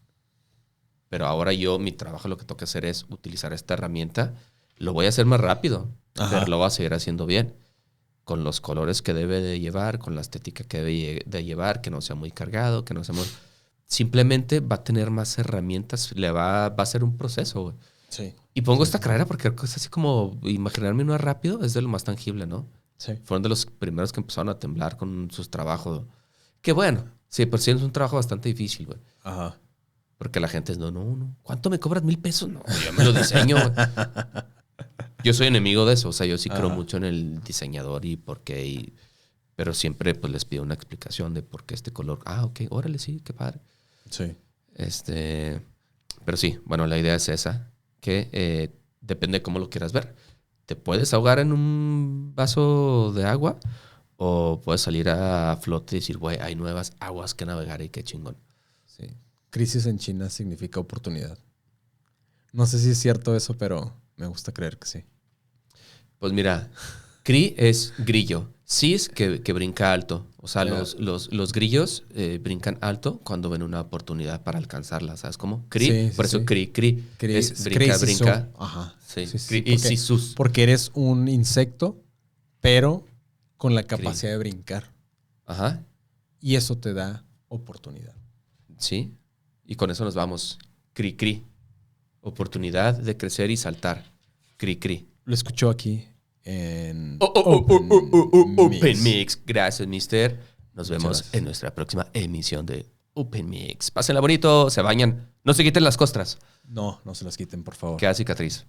Pero ahora mi trabajo lo que tengo que hacer es utilizar esta herramienta. Lo voy a hacer más rápido, pero lo voy a seguir haciendo bien. Con los colores que debe de llevar, con la estética que debe de llevar, que no sea muy cargado, que no sea muy... Simplemente va a tener más herramientas, va a ser un proceso, güey. Sí. Y pongo esta carrera porque es así como imaginarme uno rápido es de lo más tangible, ¿no? Sí. Fueron de los primeros que empezaron a temblar con sus trabajos. Que bueno, sí, por sí es un trabajo bastante difícil, güey. Ajá. Porque la gente es, no. ¿Cuánto me cobras? $1,000? No, yo me lo diseño, güey. Yo soy enemigo de eso. O sea, yo sí creo mucho en el diseñador y por qué. Pero siempre pues les pido una explicación de por qué este color. Ok, órale, sí, qué padre. Sí. Pero sí, bueno, la idea es esa. Que depende de cómo lo quieras ver. Te puedes ahogar en un vaso de agua o puedes salir a flote y decir, güey, hay nuevas aguas que navegar y qué chingón. Sí. Crisis en China significa oportunidad. No sé si es cierto eso, pero me gusta creer que sí. Pues mira, cri es grillo. Cis que brinca alto. O sea, los grillos brincan alto cuando ven una oportunidad para alcanzarla. ¿Sabes cómo? Cri, Sí, sí, por eso sí. cri. Es brinca, Crazy brinca. Ajá. Sí, Sí, y sisus. porque eres un insecto, pero con la capacidad de brincar. Ajá. Y eso te da oportunidad. Sí. Y con eso nos vamos. Cri. Oportunidad de crecer y saltar. Cri. Lo escuchó aquí en Open Mix. Gracias, mister. Nos vemos en nuestra próxima emisión de Open Mix. Pásenla bonito, se bañan. No se quiten las costras. No se las quiten, por favor. Queda cicatriz.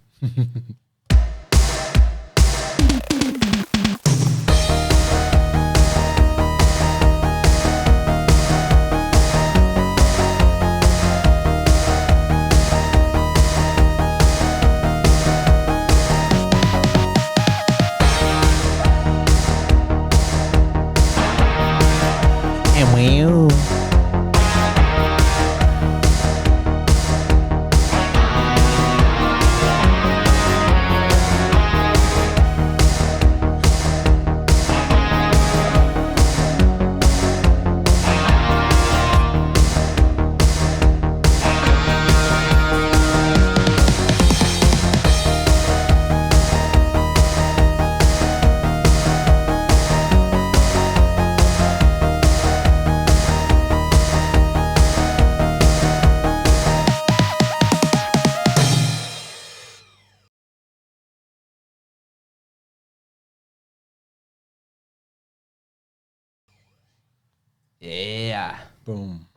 Yeah. Boom.